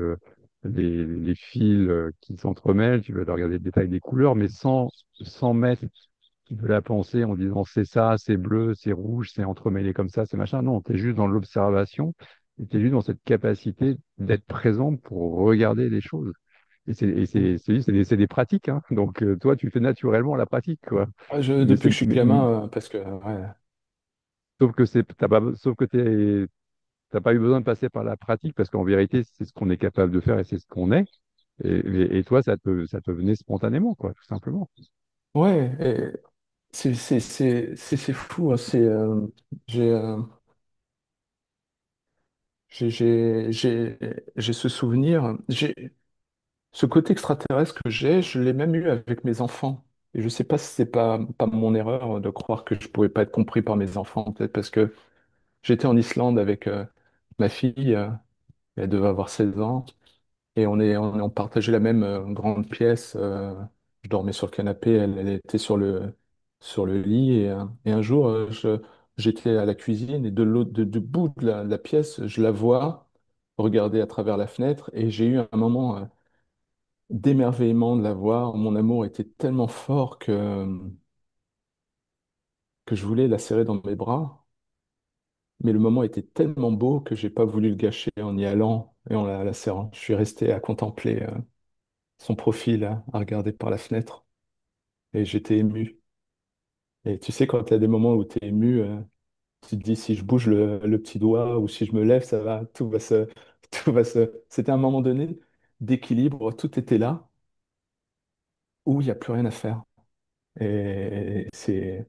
les fils qui s'entremêlent, tu vas aller regarder le détail des couleurs, mais sans mettre de la pensée en disant c'est ça, c'est bleu, c'est rouge, c'est entremêlé comme ça, c'est machin. Non, tu es juste dans l'observation, et tu es juste dans cette capacité d'être présent pour regarder les choses. C'est des pratiques, hein. Donc, toi, tu fais naturellement la pratique, quoi. Ah, Mais depuis c'est, que je suis gamin, parce que ouais, sauf que sauf que t'as pas eu besoin de passer par la pratique parce qu'en vérité, c'est ce qu'on est capable de faire et c'est ce qu'on est. Et toi, ça te venait spontanément, quoi, tout simplement. ouais, et c'est fou, hein, j'ai euh, j'ai j'ai ce souvenir, j'ai ce côté extraterrestre que je l'ai même eu avec mes enfants. Et je sais pas si c'est pas mon erreur de croire que je pouvais pas être compris par mes enfants, peut-être parce que j'étais en Islande avec ma fille, elle devait avoir 16 ans. Et on partageait la même grande pièce. Je dormais sur le canapé, elle était sur le lit. Et un jour, j'étais à la cuisine et du bout de la pièce, je la vois regarder à travers la fenêtre. Et j'ai eu un moment d'émerveillement de la voir. Mon amour était tellement fort que je voulais la serrer dans mes bras. Mais le moment était tellement beau que j'ai pas voulu le gâcher en y allant et en la serrant. Je suis resté à contempler son profil, à regarder par la fenêtre. Et j'étais ému. Et tu sais, quand tu as des moments où tu es ému, tu te dis si je bouge le petit doigt ou si je me lève, ça va, tout va se, tout va se. C'était un moment donné d'équilibre, tout était là, où il n'y a plus rien à faire. Et c'est,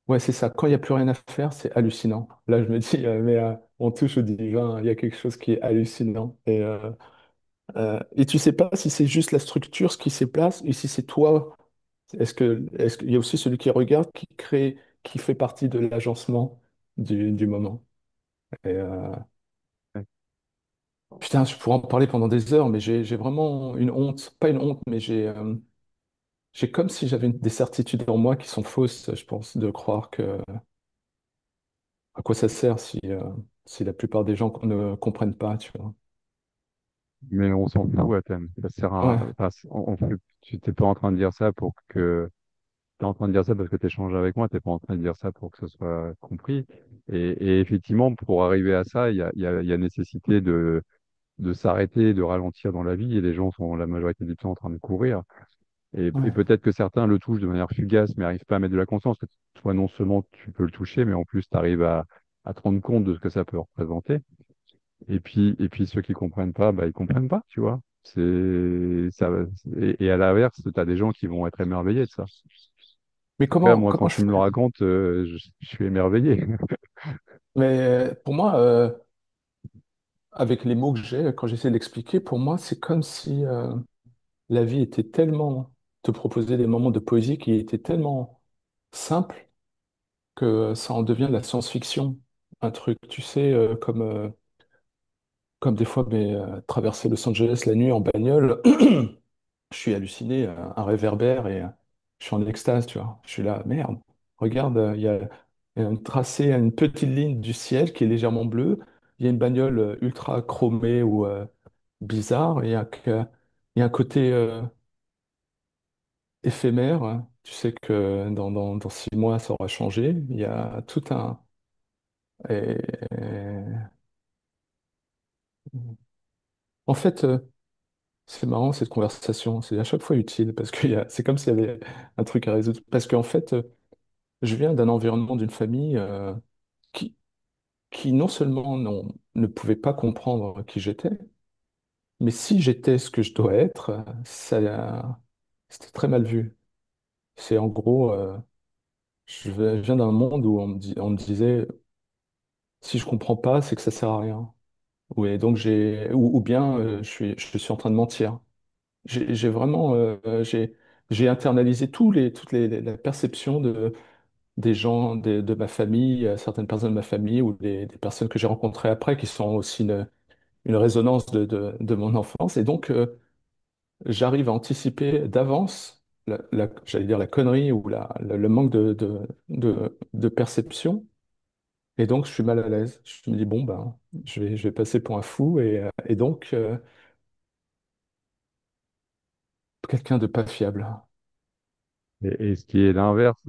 ouais, c'est ça. Quand il n'y a plus rien à faire, c'est hallucinant. Là, je me dis, on touche au divin, il y a quelque chose qui est hallucinant. Et tu sais pas si c'est juste la structure, ce qui se place, et si c'est toi. Est-ce qu'il y a aussi celui qui regarde, qui crée, qui fait partie de l'agencement du moment. Et, Ouais. putain, je pourrais en parler pendant des heures, mais j'ai vraiment une honte, pas une honte, mais j'ai comme si j'avais des certitudes en moi qui sont fausses, je pense, de croire que à quoi ça sert si la plupart des gens ne comprennent pas, tu vois. Mais on s'en fout à thème. Ça sert à, Ouais, enfin, tu t'es pas en train de dire ça pour que, t'es en train de dire ça parce que tu échanges avec moi, t'es pas en train de dire ça pour que ce soit compris. Et effectivement, pour arriver à ça, il y a nécessité de s'arrêter, de ralentir dans la vie, et les gens sont la majorité du temps en train de courir. Et ouais. peut-être que certains le touchent de manière fugace, mais n'arrivent pas à mettre de la conscience, que toi, non seulement tu peux le toucher, mais en plus, tu arrives à te rendre compte de ce que ça peut représenter. Et puis ceux qui comprennent pas, bah, ils comprennent pas, tu vois. C'est ça. Et à l'inverse, tu as des gens qui vont être émerveillés de ça. Mais En tout cas, comment, moi, quand comment je tu me le fais? racontes, je suis émerveillé. Mais pour moi, avec les mots que j'ai, quand j'essaie d'expliquer, pour moi, c'est comme si la vie était tellement, te proposait des moments de poésie qui étaient tellement simples que ça en devient de la science-fiction. Un truc, tu sais, comme des fois, mais, traverser Los Angeles la nuit en bagnole, je suis halluciné, un réverbère et je suis en extase, tu vois. Je suis là, merde, regarde, il y a un tracé, une petite ligne du ciel qui est légèrement bleue. Il y a une bagnole ultra chromée ou bizarre. Il y a un côté éphémère, hein. Tu sais que dans 6 mois, ça aura changé. Il y a tout un. et- En fait, c'est marrant cette conversation. C'est à chaque fois utile parce que c'est comme s'il y avait un truc à résoudre. Parce qu'en fait, je viens d'un environnement, d'une famille qui, qui non seulement ne pouvait pas comprendre qui j'étais, mais si j'étais ce que je dois être, c'était très mal vu. C'est en gros, je viens d'un monde où on me disait, si je comprends pas, c'est que ça sert à rien. Oui, donc ou bien je suis en train de mentir. J'ai vraiment, j'ai internalisé la perception des gens, de ma famille, certaines personnes de ma famille ou des personnes que j'ai rencontrées après qui sont aussi une résonance de mon enfance. Et donc, j'arrive à anticiper d'avance, j'allais dire la connerie ou le manque de perception. Et donc, je suis mal à l'aise. Je me dis, bon, ben, je vais passer pour un fou. Et donc, quelqu'un de pas fiable. Et ce qui est l'inverse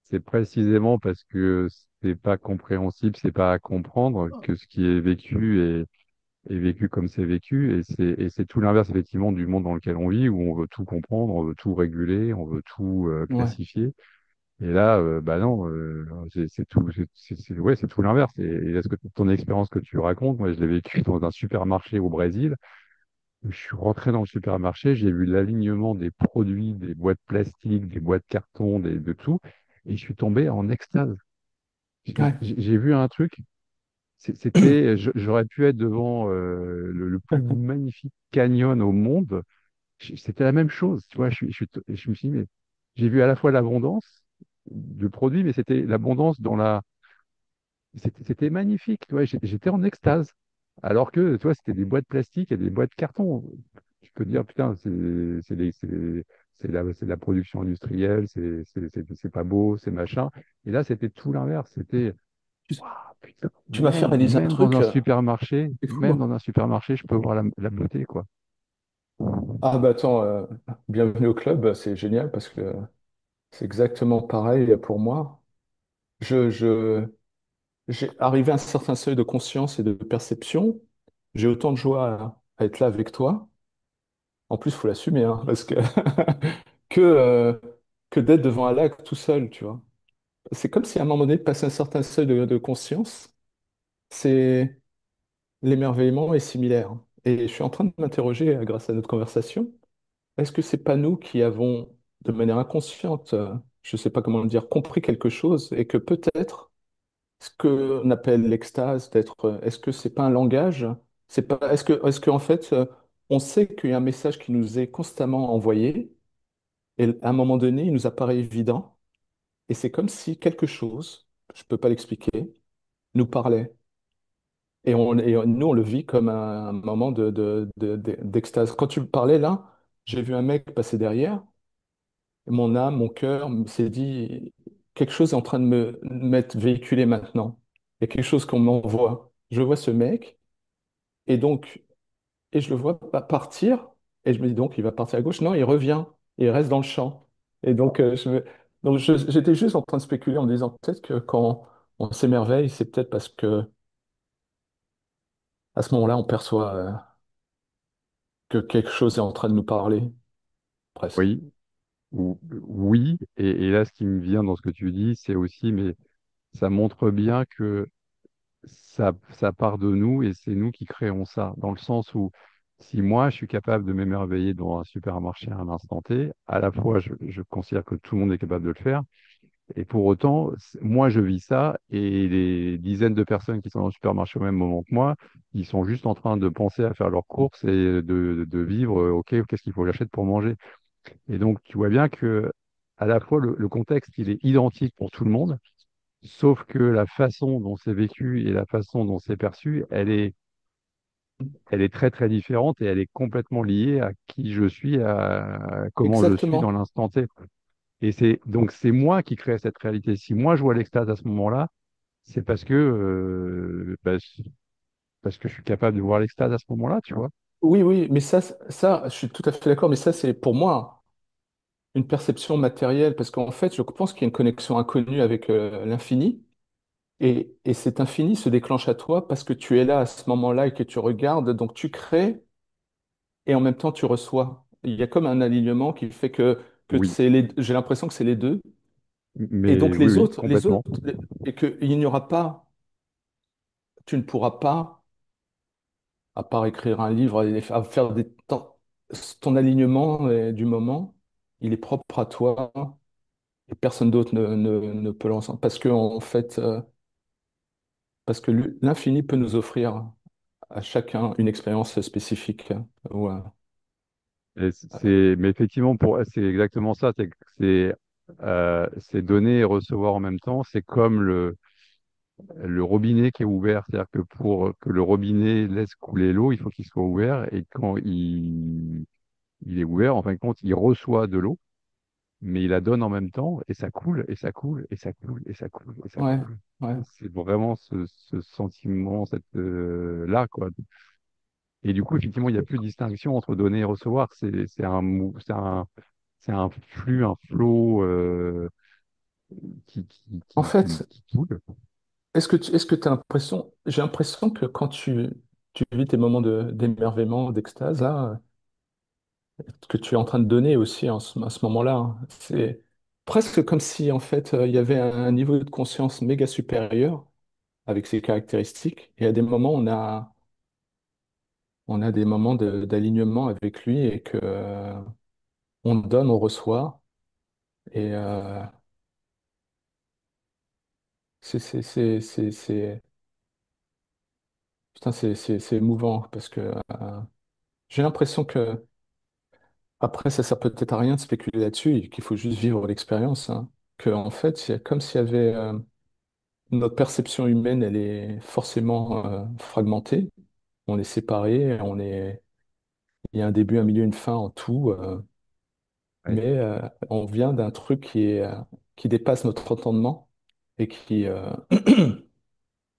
c'est précisément parce que c'est pas compréhensible, c'est pas à comprendre que ce qui est vécu est vécu comme c'est vécu. Et c'est tout l'inverse, effectivement, du monde dans lequel on vit, où on veut tout comprendre, on veut tout réguler, on veut tout Ouais, classifier. Et là, bah non, c'est tout, ouais, c'est tout l'inverse. Et est-ce que ton expérience que tu racontes, moi, je l'ai vécu dans un supermarché au Brésil. Je suis rentré dans le supermarché, j'ai vu l'alignement des produits, des boîtes plastiques, des boîtes carton, de tout, et je suis tombé en extase. ouais, J'ai vu un truc, c'était, j'aurais pu être devant le plus magnifique canyon au monde. C'était la même chose, tu vois. Je me suis dit, mais j'ai vu à la fois l'abondance de produits, mais c'était l'abondance c'était magnifique, tu vois. J'étais en extase. Alors que, tu vois, c'était des boîtes plastiques et des boîtes carton. Tu peux te dire, putain, c'est de la production industrielle, c'est pas beau, c'est machin. Et là, c'était tout l'inverse. C'était, tu, waouh, putain, tu m'as fait réaliser un truc. C'est fou, même hein. dans un supermarché, je peux voir la beauté, quoi. Ah bah attends, bienvenue au club, c'est génial parce que c'est exactement pareil pour moi. Je, je, j'ai arrivé à un certain seuil de conscience et de perception. J'ai autant de joie à être là avec toi. En plus, il faut l'assumer, hein, parce que, que que d'être devant un lac tout seul, tu vois. C'est comme si à un moment donné, passer un certain seuil de conscience, c'est l'émerveillement est similaire. Et je suis en train de m'interroger, grâce à notre conversation, est-ce que c'est pas nous qui avons, de manière inconsciente, je ne sais pas comment le dire, compris quelque chose et que peut-être ce qu'on appelle l'extase d'être, est-ce que c'est pas un langage? C'est pas, est-ce que en fait, on sait qu'il y a un message qui nous est constamment envoyé et à un moment donné, il nous apparaît évident et c'est comme si quelque chose, je peux pas l'expliquer, nous parlait. Nous, on le vit comme un moment d'extase. Quand tu me parlais là, j'ai vu un mec passer derrière. Mon âme, mon cœur s'est dit, quelque chose est en train de m'être véhiculé maintenant. Il y a quelque chose qu'on m'envoie. Je vois ce mec, et donc, et je le vois partir, et je me dis donc, il va partir à gauche. Non, il revient, il reste dans le champ. Et donc, j'étais juste en train de spéculer en me disant peut-être que quand on s'émerveille, c'est peut-être parce que à ce moment-là, on perçoit que quelque chose est en train de nous parler, presque. Oui, oui. Et là, ce qui me vient dans ce que tu dis, c'est aussi, mais ça montre bien que ça part de nous et c'est nous qui créons ça. Dans le sens où, si moi, je suis capable de m'émerveiller devant un supermarché à un instant T, à la fois, je considère que tout le monde est capable de le faire. Et pour autant, moi, je vis ça et les dizaines de personnes qui sont dans le supermarché au même moment que moi, ils sont juste en train de penser à faire leurs courses et de vivre, OK, qu'est-ce qu'il faut que j'achète pour manger? Et donc, tu vois bien que à la fois, le contexte, il est identique pour tout le monde, sauf que la façon dont c'est vécu et la façon dont c'est perçu, elle est très, très différente et elle est complètement liée à qui je suis, à comment je suis dans Exactement. l'instant T. Et c'est moi qui crée cette réalité. Si moi je vois l'extase à ce moment-là, c'est parce que je suis capable de voir l'extase à ce moment-là, tu vois. Oui, oui, mais ça, je suis tout à fait d'accord, mais ça, c'est pour moi une perception matérielle, parce qu'en fait, je pense qu'il y a une connexion inconnue avec l'infini, et cet infini se déclenche à toi parce que tu es là à ce moment-là et que tu regardes, donc tu crées, et en même temps tu reçois. Il y a comme un alignement qui fait que Oui, j'ai l'impression que c'est les deux, et mais donc oui, oui, les complètement. autres, et qu'il n'y aura pas, tu ne pourras pas, à part écrire un livre, à faire ton alignement du moment, il est propre à toi. Et personne d'autre ne peut l'ensemble. Parce que, en fait, parce que l'infini peut nous offrir à chacun une expérience spécifique. Ouais. Mais effectivement, c'est exactement ça. C'est donner et recevoir en même temps. C'est comme le robinet qui est ouvert. C'est-à-dire que pour que le robinet laisse couler l'eau, il faut qu'il soit ouvert. Et quand il est ouvert, en fin de compte, il reçoit de l'eau, mais il la donne en même temps, et ça coule, et ça coule, et ça coule, et ça coule, et ça Ouais, coule. ouais. C'est vraiment ce sentiment, là, quoi. Et du coup, effectivement, il n'y a plus de distinction entre donner et recevoir. C'est un flux, un flow En fait, qui coule. est-ce que tu as l'impression, j'ai l'impression que quand tu vis tes moments d'émerveillement, d'extase, là, que tu es en train de donner aussi à ce moment-là, hein, c'est presque comme si, en fait, il y avait un niveau de conscience méga supérieur avec ses caractéristiques. Et à des moments, on a des moments d'alignement avec lui et que on donne, on reçoit. Et putain, c'est émouvant parce que j'ai l'impression que, après, ça sert peut-être à rien de spéculer là-dessus et qu'il faut juste vivre l'expérience. Hein. Que, en fait, c'est comme s'il y avait notre perception humaine, elle est forcément fragmentée. On est séparés, il y a un début, un milieu, une fin en tout. Ouais. Mais on vient d'un truc qui dépasse notre entendement et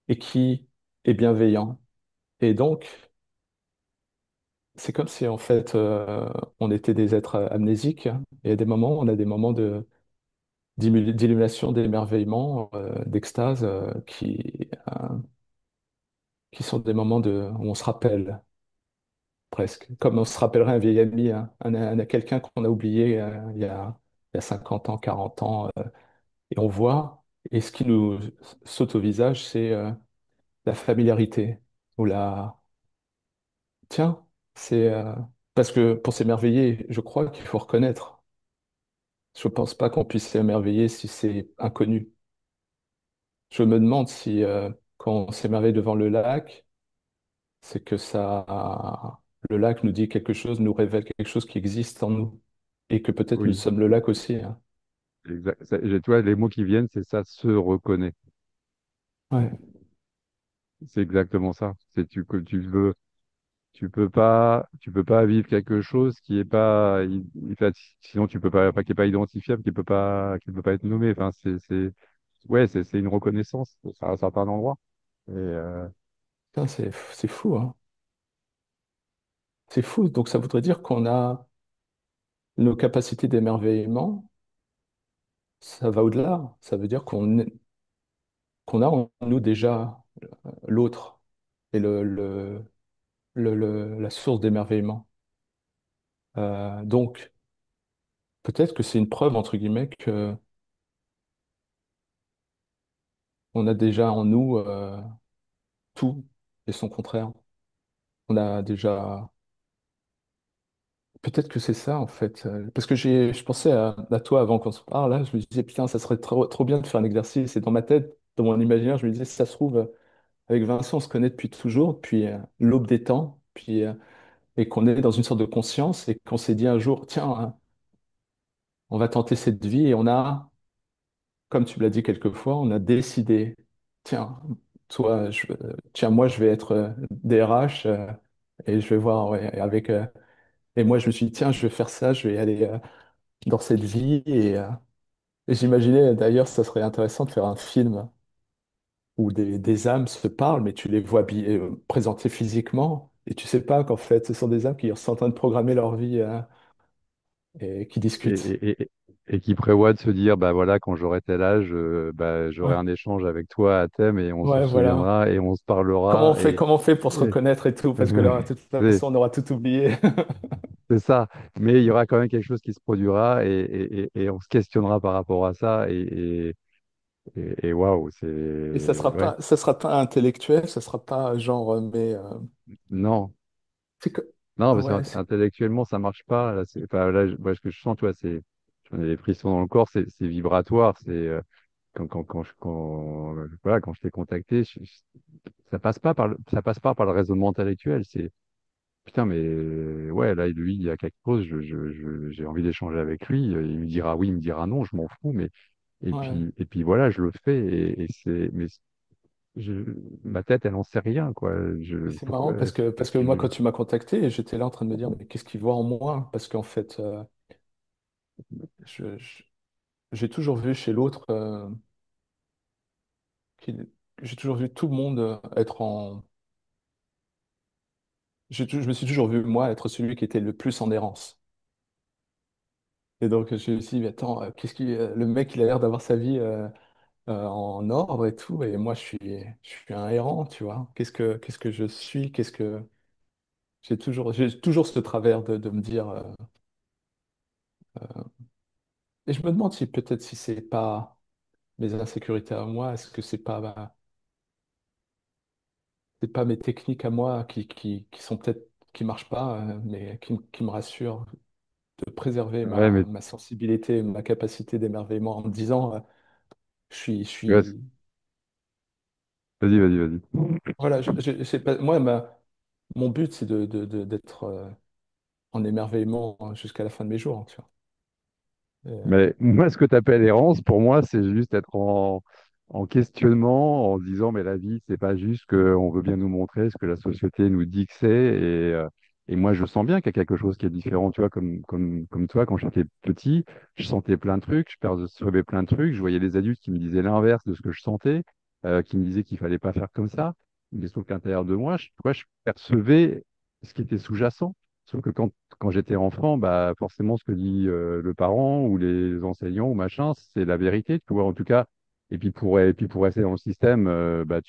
et qui est bienveillant. Et donc, c'est comme si en fait on était des êtres amnésiques. Et à des moments, on a des moments d'illumination, d'émerveillement, d'extase qui sont des moments où on se rappelle presque, comme on se rappellerait un vieil ami, hein, quelqu'un qu'on a oublié il y a. il y a 50 ans, 40 ans, et on voit, et ce qui nous saute au visage, c'est la familiarité, ou la... Tiens, c'est... parce que pour s'émerveiller, je crois qu'il faut reconnaître. Je ne pense pas qu'on puisse s'émerveiller si c'est inconnu. Je me demande si, quand on s'émerveille devant le lac, c'est que ça, le lac nous dit quelque chose, nous révèle quelque chose qui existe en nous. Et que peut-être nous Oui, sommes le lac aussi, hein. exact. Tu vois, les mots qui viennent, c'est ça, se reconnaît. Ouais, C'est exactement ça. C'est que tu peux pas vivre quelque chose qui est pas, enfin, sinon tu peux pas, qui est pas identifiable, qui peut pas être nommé. Enfin, ouais, c'est une reconnaissance à un certain endroit. Et, putain, c'est fou, hein. C'est fou. Donc ça voudrait dire qu'on a nos capacités d'émerveillement, ça va au-delà. Ça veut dire qu'on a en nous déjà l'autre et la source d'émerveillement. Donc peut-être que c'est une preuve, entre guillemets, que on a déjà en nous tout et son contraire. On a déjà... Peut-être que c'est ça, en fait. Parce que je pensais à toi avant qu'on se parle, là, je me disais, putain, ça serait trop, trop bien de faire un exercice. Et dans ma tête, dans mon imaginaire, je me disais, si ça se trouve, avec Vincent, on se connaît depuis toujours, depuis l'aube des temps, et qu'on est dans une sorte de conscience, et qu'on s'est dit un jour, tiens, hein, on va tenter cette vie, et on a, comme tu l'as dit quelquefois, on a décidé, tiens, toi, tiens, moi, je vais être DRH, et je vais voir, ouais, et moi, je me suis dit, tiens, je vais faire ça, je vais aller dans cette vie, et j'imaginais d'ailleurs, ça serait intéressant de faire un film où des âmes se parlent, mais tu les vois présentées physiquement, et tu sais pas qu'en fait, ce sont des âmes qui sont en train de programmer leur vie et qui et, discutent. et, et, et qui prévoit de se dire, bah voilà, quand j'aurai tel âge, bah, j'aurai Ouais, un échange avec toi à thème et on se ouais, voilà. souviendra et on se parlera Comment on fait pour se et- reconnaître et tout, parce que là, de toute c'est façon, on aura tout oublié. c'est ça. Mais il y aura quand même quelque chose qui se produira et on se questionnera par rapport à ça et waouh, c'est Et ouais. ça sera pas intellectuel, ça sera pas genre, Non, c'est que, non, parce ouais, qu'intellectuellement ça marche pas. Là, enfin, là, moi, ce que je sens, toi, c'est j'en ai des frissons dans le corps, c'est vibratoire, c'est voilà, quand je t'ai contacté, ça passe pas ça passe pas par le raisonnement intellectuel. C'est putain, mais ouais, là, lui, il y a quelque chose, j'ai envie d'échanger avec lui. Il me dira oui, il me dira non, je m'en fous, mais ouais. et puis voilà, je le fais et mais je, ma tête, elle en sait rien, quoi. Et c'est marrant parce que moi, quand tu m'as contacté, j'étais là en train de me dire, mais qu'est-ce qu'il voit en moi? Parce qu'en fait, je- je- j'ai toujours vu chez l'autre, qu'il- j'ai toujours vu tout le monde être en... je me suis toujours vu, moi, être celui qui était le plus en errance. Et donc, je me suis dit, mais attends, le mec, il a l'air d'avoir sa vie en ordre et tout, et moi, je suis un errant, tu vois. Qu'est-ce que je suis? J'ai toujours ce travers de me dire... et je me demande si peut-être si c'est pas mes insécurités à moi, est-ce que c'est pas mes techniques à moi qui sont peut-être qui marchent pas, mais qui me rassurent de préserver Ouais, mais ma sensibilité, ma capacité d'émerveillement en me disant, je ouais, suis, vas-y. voilà, c'est pas, moi, mon but, c'est d'être en émerveillement jusqu'à la fin de mes jours, hein, tu vois. Mais moi, ce que tu appelles errance, pour moi, c'est juste être en questionnement, en se disant, mais la vie, c'est pas juste qu'on veut bien nous montrer ce que la société nous dit que c'est. Et moi, je sens bien qu'il y a quelque chose qui est différent. Tu vois, comme toi, quand j'étais petit, je sentais plein de trucs, je percevais plein de trucs. Je voyais des adultes qui me disaient l'inverse de ce que je sentais, qui me disaient qu'il fallait pas faire comme ça. Mais sauf qu'à l'intérieur de moi, tu vois, je percevais ce qui était sous-jacent. Sauf que quand j'étais enfant, bah forcément ce que dit le parent ou les enseignants ou machin, c'est la vérité, tu vois, en tout cas. Et puis pour rester dans le système, bah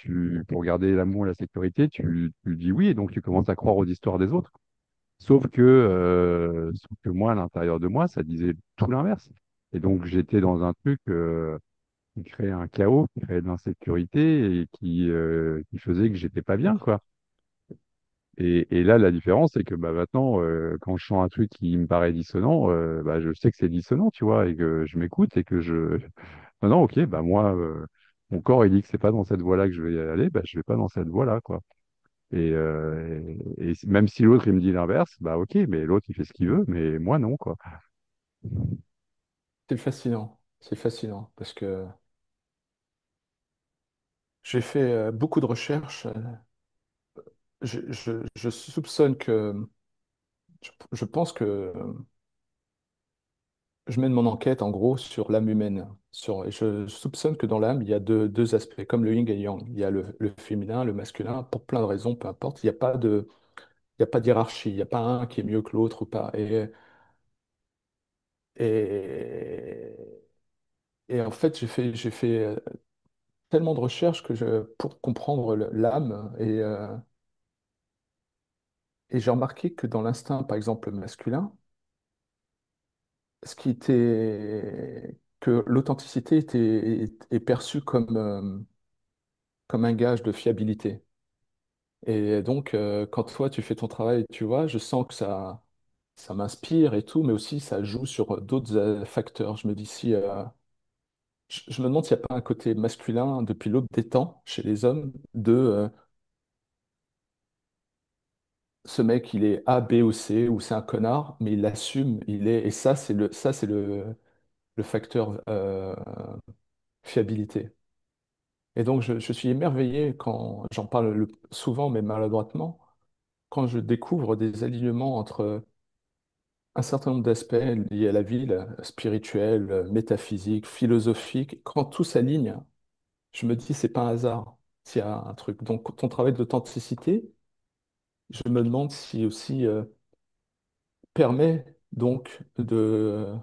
pour garder l'amour et la sécurité, tu dis oui, et donc tu commences à croire aux histoires des autres. Sauf que moi, à l'intérieur de moi, ça disait tout l'inverse. Et donc, j'étais dans un truc qui créait un chaos, qui créait de l'insécurité et qui faisait que j'étais pas bien, quoi. Et là, la différence, c'est que bah, maintenant, quand je sens un truc qui me paraît dissonant, bah, je sais que c'est dissonant, tu vois, et que je m'écoute et que je... Non, non, ok, bah moi, mon corps, il dit que c'est pas dans cette voie-là que je vais y aller, bah, je vais pas dans cette voie-là, quoi. Et même si l'autre, il me dit l'inverse, bah ok, mais l'autre, il fait ce qu'il veut, mais moi, non, quoi. C'est fascinant parce que j'ai fait beaucoup de recherches. Je soupçonne que, je pense que je mène mon enquête en gros sur l'âme humaine. Je soupçonne que dans l'âme, il y a deux aspects, comme le yin et yang. Il y a le féminin, le masculin, pour plein de raisons, peu importe. Il y a pas d'hiérarchie, il n'y a pas un qui est mieux que l'autre ou pas. Et, et en fait, j'ai fait tellement de recherches pour comprendre l'âme. Et j'ai remarqué que dans l'instinct, par exemple, masculin, que l'authenticité est perçue comme un gage de fiabilité. Et donc, quand toi, tu fais ton travail, tu vois, je sens que ça m'inspire et tout, mais aussi ça joue sur d'autres facteurs. Je me dis si, je me demande s'il n'y a pas un côté masculin depuis l'aube des temps chez les hommes ce mec, il est A, B ou C, ou c'est un connard, mais il l'assume, et ça, c'est le facteur fiabilité. Et donc, je suis émerveillé quand j'en parle souvent, mais maladroitement, quand je découvre des alignements entre un certain nombre d'aspects liés à la vie, là, spirituel, métaphysique, philosophique. Quand tout s'aligne, je me dis, c'est pas un hasard s'il y a un truc. Donc, ton travail d'authenticité, je me demande si aussi permet donc de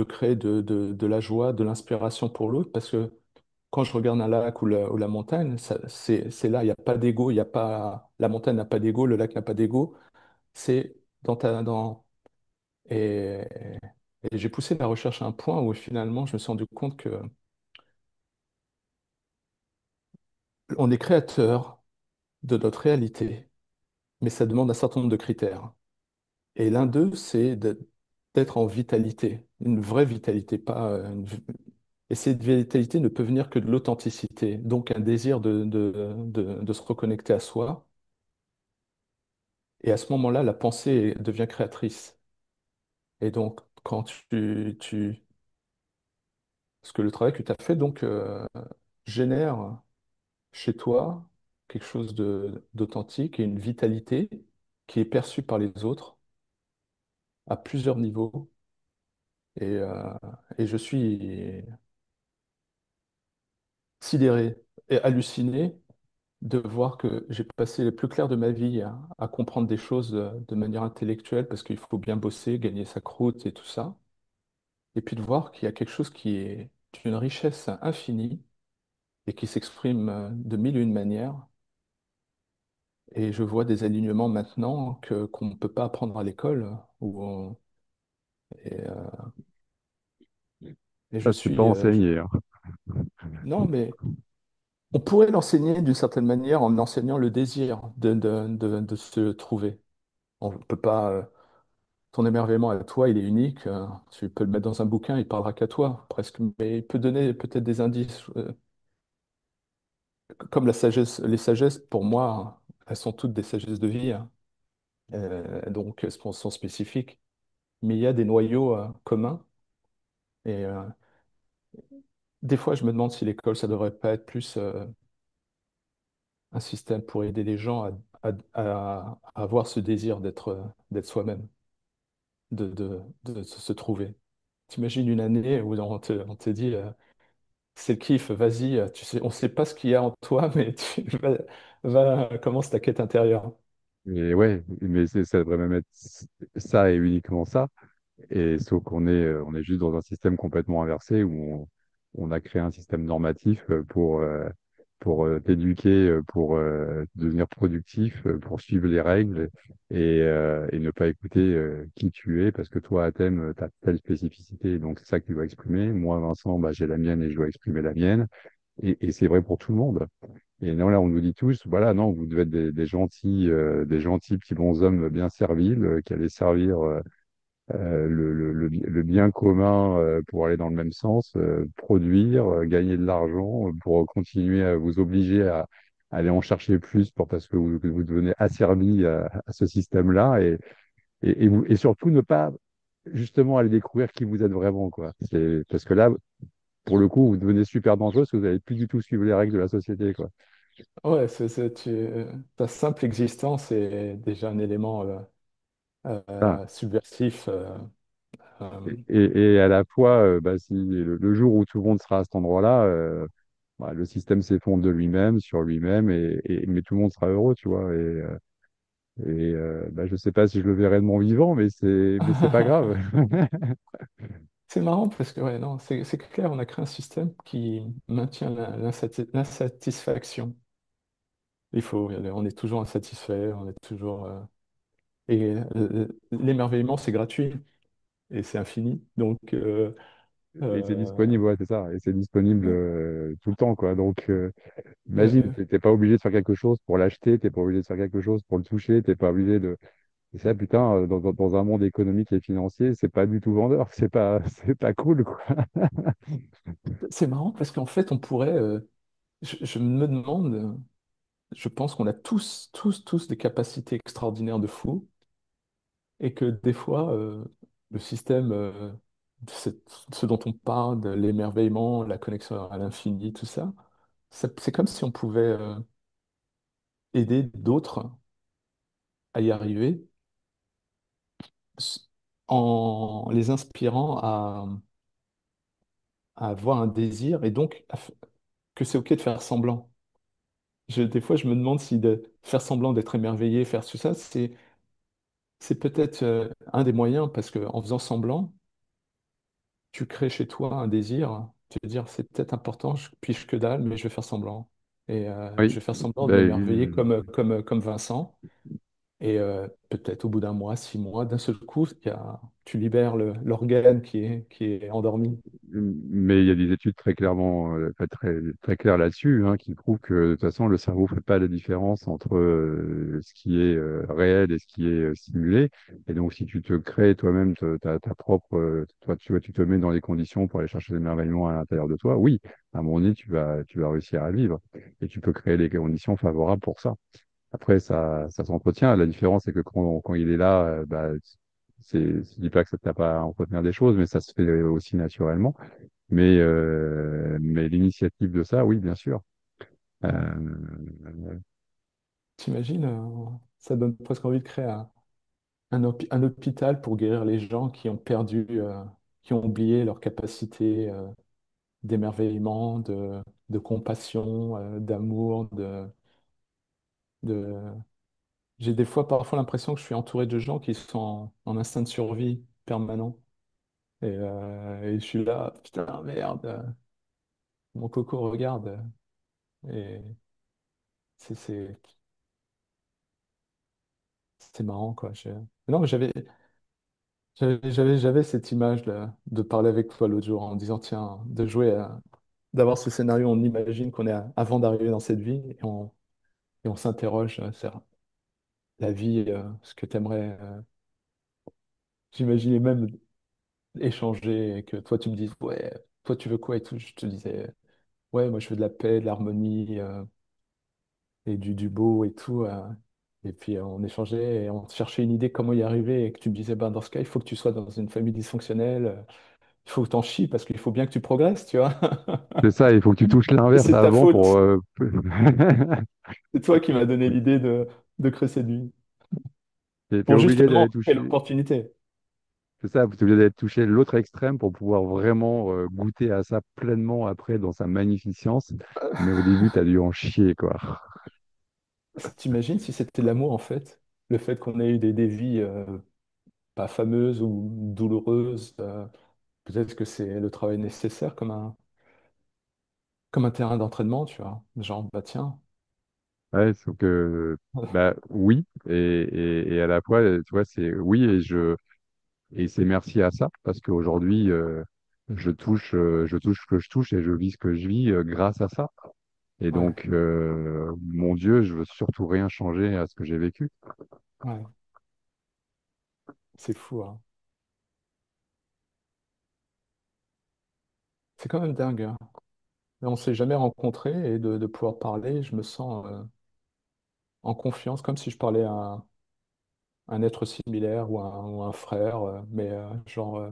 créer de la joie, de l'inspiration pour l'autre, parce que quand je regarde un lac ou la montagne, c'est là, il n'y a pas d'ego, il y a pas, la montagne n'a pas d'ego, le lac n'a pas d'ego, c'est et, et j'ai poussé ma recherche à un point où finalement je me suis rendu compte que on est créateur de notre réalité, mais ça demande un certain nombre de critères. Et l'un d'eux, c'est d'être en vitalité, une vraie vitalité, pas et cette vitalité ne peut venir que de l'authenticité, donc un désir de se reconnecter à soi. Et à ce moment-là, la pensée devient créatrice. Et donc, parce que le travail que tu as fait, donc, génère chez toi quelque chose d'authentique et une vitalité qui est perçue par les autres à plusieurs niveaux. Et, euh, et je suis sidéré et halluciné de voir que j'ai passé le plus clair de ma vie à comprendre des choses de manière intellectuelle parce qu'il faut bien bosser, gagner sa croûte et tout ça. Et puis de voir qu'il y a quelque chose qui est d'une richesse infinie et qui s'exprime de mille et une manières. Et je vois des alignements maintenant qu'on ne peut pas apprendre à l'école. Et, euh, et je Ça, c'est pas suis... enseigné, hein. non, mais on pourrait l'enseigner d'une certaine manière en enseignant le désir de se trouver. On ne peut pas... ton émerveillement à toi, il est unique. Tu peux le mettre dans un bouquin, il parlera qu'à toi, presque. Mais il peut donner peut-être des indices. Comme la sagesse, les sagesses, pour moi, elles sont toutes des sagesses de vie, hein. Donc, elles sont spécifiques. Mais il y a des noyaux communs. Et des fois, je me demande si l'école, ça devrait pas être plus un système pour aider les gens à avoir ce désir d'être soi-même, de se trouver. T'imagines une année où on te dit, c'est le kiff, vas-y, tu sais, on sait pas ce qu'il y a en toi, mais commence ta quête intérieure. Et ouais, mais ça devrait même être ça et uniquement ça. Et sauf on est juste dans un système complètement inversé où on a créé un système normatif pour t'éduquer, pour devenir productif, pour suivre les règles et ne pas écouter qui tu es parce que toi, à thème, tu as telle spécificité, donc c'est ça que tu dois exprimer. Moi, Vincent, bah, j'ai la mienne et je dois exprimer la mienne. Et c'est vrai pour tout le monde. Et non, là, on nous dit tous, voilà, non, vous devez être des gentils petits bonshommes bien serviles qui allaient servir le bien commun pour aller dans le même sens, produire, gagner de l'argent pour continuer à vous obliger à aller en chercher plus parce que vous devenez asservis à ce système-là et surtout ne pas justement aller découvrir qui vous êtes vraiment, quoi. C'est, parce que là, pour le coup, vous devenez super dangereux parce que vous n'allez plus du tout suivre les règles de la société, quoi. Ouais, ta simple existence est déjà un élément Ah. subversif. Et à la fois, bah, si le jour où tout le monde sera à cet endroit-là, bah, le système s'effondre de lui-même, sur lui-même, mais tout le monde sera heureux, tu vois. Bah, je sais pas si je le verrai de mon vivant, mais c'est pas grave. C'est marrant parce que ouais, non, c'est clair, on a créé un système qui maintient l'insatisfaction. On est toujours insatisfait, on est toujours. L'émerveillement, c'est gratuit et c'est infini. Donc, Et c'est euh, disponible, ouais, c'est ça. Et c'est disponible tout le temps, quoi. Donc, imagine, ouais. t'es pas obligé de faire quelque chose pour l'acheter, t'es pas obligé de faire quelque chose pour le toucher, t'es pas obligé de. Et ça, putain, dans un monde économique et financier, c'est pas du tout vendeur, c'est pas cool, quoi. C'est marrant parce qu'en fait, on pourrait. Je me demande, je pense qu'on a tous des capacités extraordinaires de fou et que des fois, le système, ce dont on parle, de l'émerveillement, la connexion à l'infini, tout ça, c'est comme si on pouvait aider d'autres à y arriver s- en les inspirant à avoir un désir et donc que c'est OK de faire semblant. Des fois, je me demande si de faire semblant d'être émerveillé, faire tout ça, c'est peut-être un des moyens parce qu'en faisant semblant, tu crées chez toi un désir. Tu veux dire, c'est peut-être important, je piche que dalle, mais je vais faire semblant. Et je Oui, vais faire semblant de m'émerveiller ben, comme Vincent. Et peut-être au bout d'un mois, 6 mois, d'un seul coup, tu libères l'organe qui est endormi. mais il y a des études très clairement, pas très, très claires là-dessus, hein, qui prouvent que de toute façon, le cerveau ne fait pas la différence entre ce qui est réel et ce qui est simulé. Et donc, si tu te crées toi-même ta propre, toi, tu vois, tu te mets dans les conditions pour aller chercher l'émerveillement à l'intérieur de toi, oui, à un moment donné, tu vas réussir à le vivre. Et tu peux créer les conditions favorables pour ça. Après, ça s'entretient. La différence, c'est que quand il est là, bah, je dis pas que ça ne t'a pas à entretenir des choses, mais ça se fait aussi naturellement. Mais l'initiative de ça, oui, bien sûr. Euh, T'imagines, ça donne presque envie de créer un hôpital pour guérir les gens qui ont perdu, qui ont oublié leur capacité d'émerveillement, de compassion, d'amour, de... J'ai des fois, parfois, l'impression que je suis entouré de gens qui sont en instinct de survie permanent. Et je suis là, putain, merde, mon coco regarde. Et c'est c'est- c'est marrant, quoi. Non, mais j'avais cette image de parler avec toi l'autre jour en disant, tiens, d'avoir ce scénario, on imagine qu'on est avant d'arriver dans cette vie et on s'interroge sur la vie, ce que tu aimerais. J'imaginais même échanger et que toi tu me dises, ouais, toi tu veux quoi et tout. Je te disais, ouais, moi je veux de la paix, de l'harmonie et du beau et tout. Et puis on échangeait et on cherchait une idée comment y arriver et que tu me disais, ben, dans ce cas, il faut que tu sois dans une famille dysfonctionnelle. Il faut que tu en chies parce qu'il faut bien que tu progresses, tu vois. c'est ça, il faut que tu touches Et l'inverse c'est ta avant pour. faute. C'est toi qui m'as donné l'idée de créer cette vie. T'es Pour obligé d'aller justement créer toucher. l'opportunité. C'est ça, t'es obligé d'aller toucher l'autre extrême pour pouvoir vraiment goûter à ça pleinement après dans sa magnificence. Mais au début, t'as dû en chier, quoi. T'imagines si c'était l'amour en fait? Le fait qu'on ait eu des vies pas fameuses ou douloureuses, peut-être que c'est le travail nécessaire comme un. comme un terrain d'entraînement, tu vois. Genre, bah tiens. Ouais, sauf que, bah oui, et à la fois, tu vois, c'est oui, et c'est merci à ça, parce qu'aujourd'hui, je touche ce que je touche et je vis ce que je vis grâce à ça. Et Ouais, donc, mon Dieu, je veux surtout rien changer à ce que j'ai vécu. ouais, c'est fou, hein. C'est quand même dingue, hein. Et on s'est jamais rencontrés et de pouvoir parler, je me sens en confiance, comme si je parlais à un être similaire ou un frère, mais genre,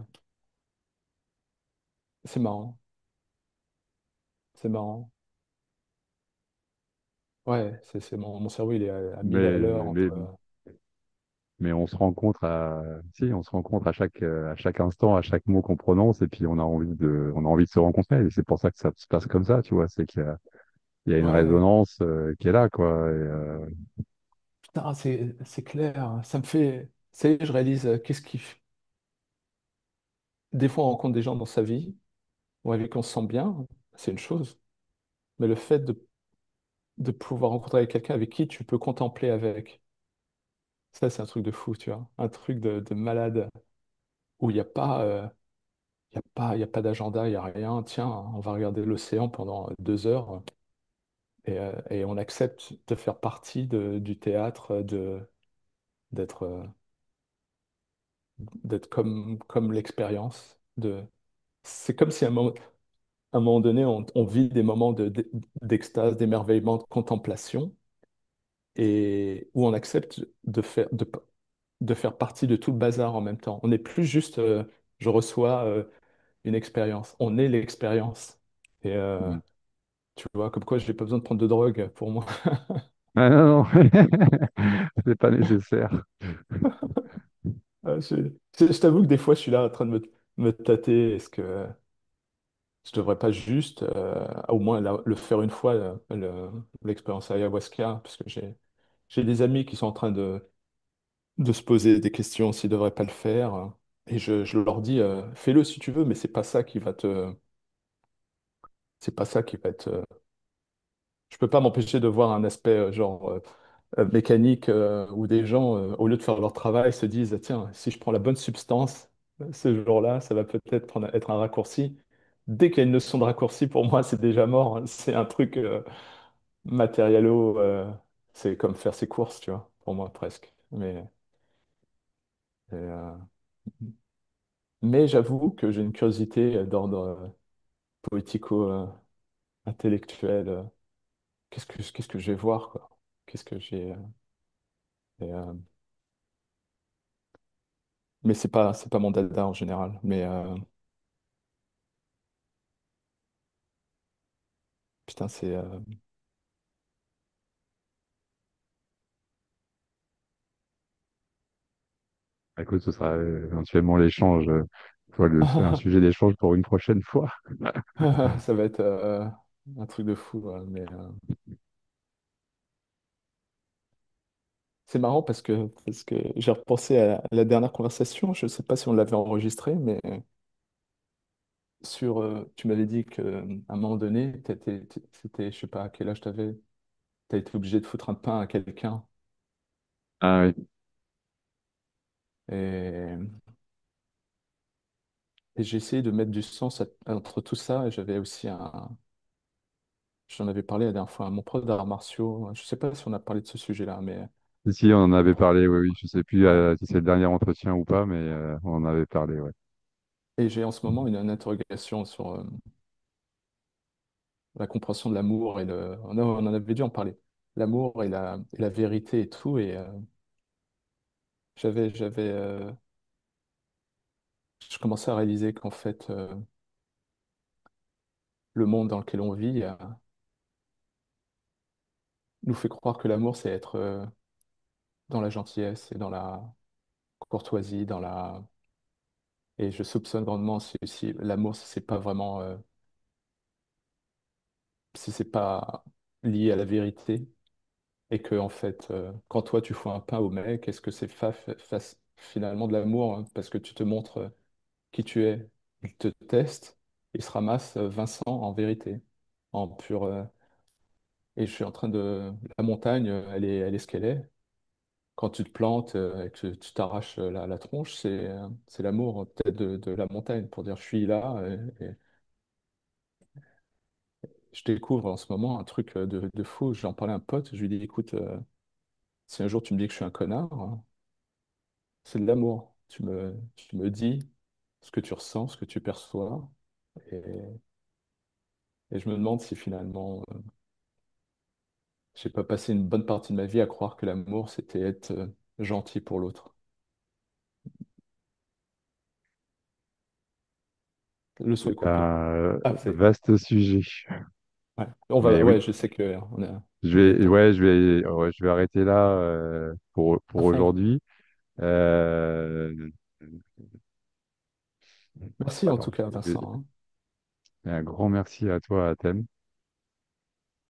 c'est marrant, c'est marrant. Ouais, mon cerveau, il est à 1000 à Mais, l'heure mais, entre... mais on se rencontre à chaque instant, à chaque mot qu'on prononce, et puis on a envie de se rencontrer. Et c'est pour ça que ça se passe comme ça, tu vois. C'est qu'il y a une Ouais, résonance, qui est là, quoi. putain, c'est clair, ça me fait... Ça y est, je réalise, qu'est-ce qui... Des fois, on rencontre des gens dans sa vie, ou avec qui on se sent bien, c'est une chose. Mais le fait de pouvoir rencontrer quelqu'un avec qui tu peux contempler avec, ça, c'est un truc de fou, tu vois. Un truc de malade, où il n'y a pas... il y a pas d'agenda, il n'y a rien. Tiens, on va regarder l'océan pendant 2 heures et on accepte de faire partie du théâtre, d'être d'être comme l'expérience. C'est comme si à un moment donné, on vit des moments d'extase, d'émerveillement, de contemplation, et où on accepte de faire partie de tout le bazar en même temps. On n'est plus juste je reçois une expérience, on est l'expérience. Et, Mm. tu vois, comme quoi, j'ai pas besoin de prendre de drogue pour moi. Ah non, non, c'est pas nécessaire. Je t'avoue que des fois, je suis là en train de me tâter. Est-ce que je devrais pas juste, au moins, le faire une fois, l'expérience ayahuasca, parce que j'ai des amis qui sont en train de se poser des questions s'ils devraient pas le faire. Et je leur dis, fais-le si tu veux, mais c'est pas ça qui va être. Je peux pas m'empêcher de voir un aspect genre mécanique où des gens, au lieu de faire leur travail, se disent, tiens, si je prends la bonne substance ce jour-là, ça va peut-être être un raccourci. Dès qu'il y a une notion de raccourci, pour moi, c'est déjà mort, hein. C'est un truc matérialo, c'est comme faire ses courses, tu vois, pour moi presque. Euh, mais j'avoue que j'ai une curiosité d'ordre poético-intellectuel. Qu'est-ce que je vais voir, quoi? Qu'est-ce que j'ai. Et, mais c'est pas mon dada en général. Mais putain, Écoute, ce sera éventuellement l'échange, un sujet d'échange pour une prochaine fois. ça va être un truc de fou. Mais c'est marrant parce que j'ai repensé à la dernière conversation. Je ne sais pas si on l'avait enregistrée, mais tu m'avais dit qu'à un moment donné, c'était, je sais pas à quel âge tu avais, tu as été obligé de foutre un pain à quelqu'un. Ah oui. Et, et j'ai essayé de mettre du sens entre tout ça. Et j'avais aussi j'en avais parlé la dernière fois à mon prof d'arts martiaux. Je ne sais pas si on a parlé de ce sujet-là, mais Si, on en avait parlé, oui, oui. Je sais plus ouais. si c'est le dernier entretien ou pas, mais on en avait parlé, ouais. Et j'ai en ce moment une interrogation sur la compréhension de l'amour on en avait dû en parler. L'amour et la vérité et tout. Et j'avais, je commençais à réaliser qu'en fait, le monde dans lequel on vit nous fait croire que l'amour, c'est être dans la gentillesse et dans la courtoisie, et je soupçonne grandement si l'amour, si c'est pas vraiment, si c'est pas lié à la vérité. Et que, en fait, quand toi, tu fous un pain au mec, est-ce que c'est finalement de l'amour, hein, parce que tu te montres qui tu es? Il te teste, il se ramasse Vincent en vérité. en pur. Et je suis en train de. La montagne, elle est ce qu'elle est. Quand tu te plantes et que tu t'arraches la tronche, c'est l'amour peut-être de la montagne pour dire je suis là. Et je découvre en ce moment un truc de fou. J'en parlais à un pote, je lui dis écoute, si un jour tu me dis que je suis un connard, hein, c'est de l'amour. Tu me dis ce que tu ressens, ce que tu perçois. Et, et je me demande si finalement, j'ai pas passé une bonne partie de ma vie à croire que l'amour, c'était être gentil pour l'autre. Le souhait coupé. Ah, Vaste sujet. ouais. Mais oui, Ouais, je sais que je on est vais, temps. ouais, ouais, je vais arrêter là pour Parfait. aujourd'hui. Euh, Merci en tout alors, cas, Vincent, hein. un grand merci à toi, Athènes.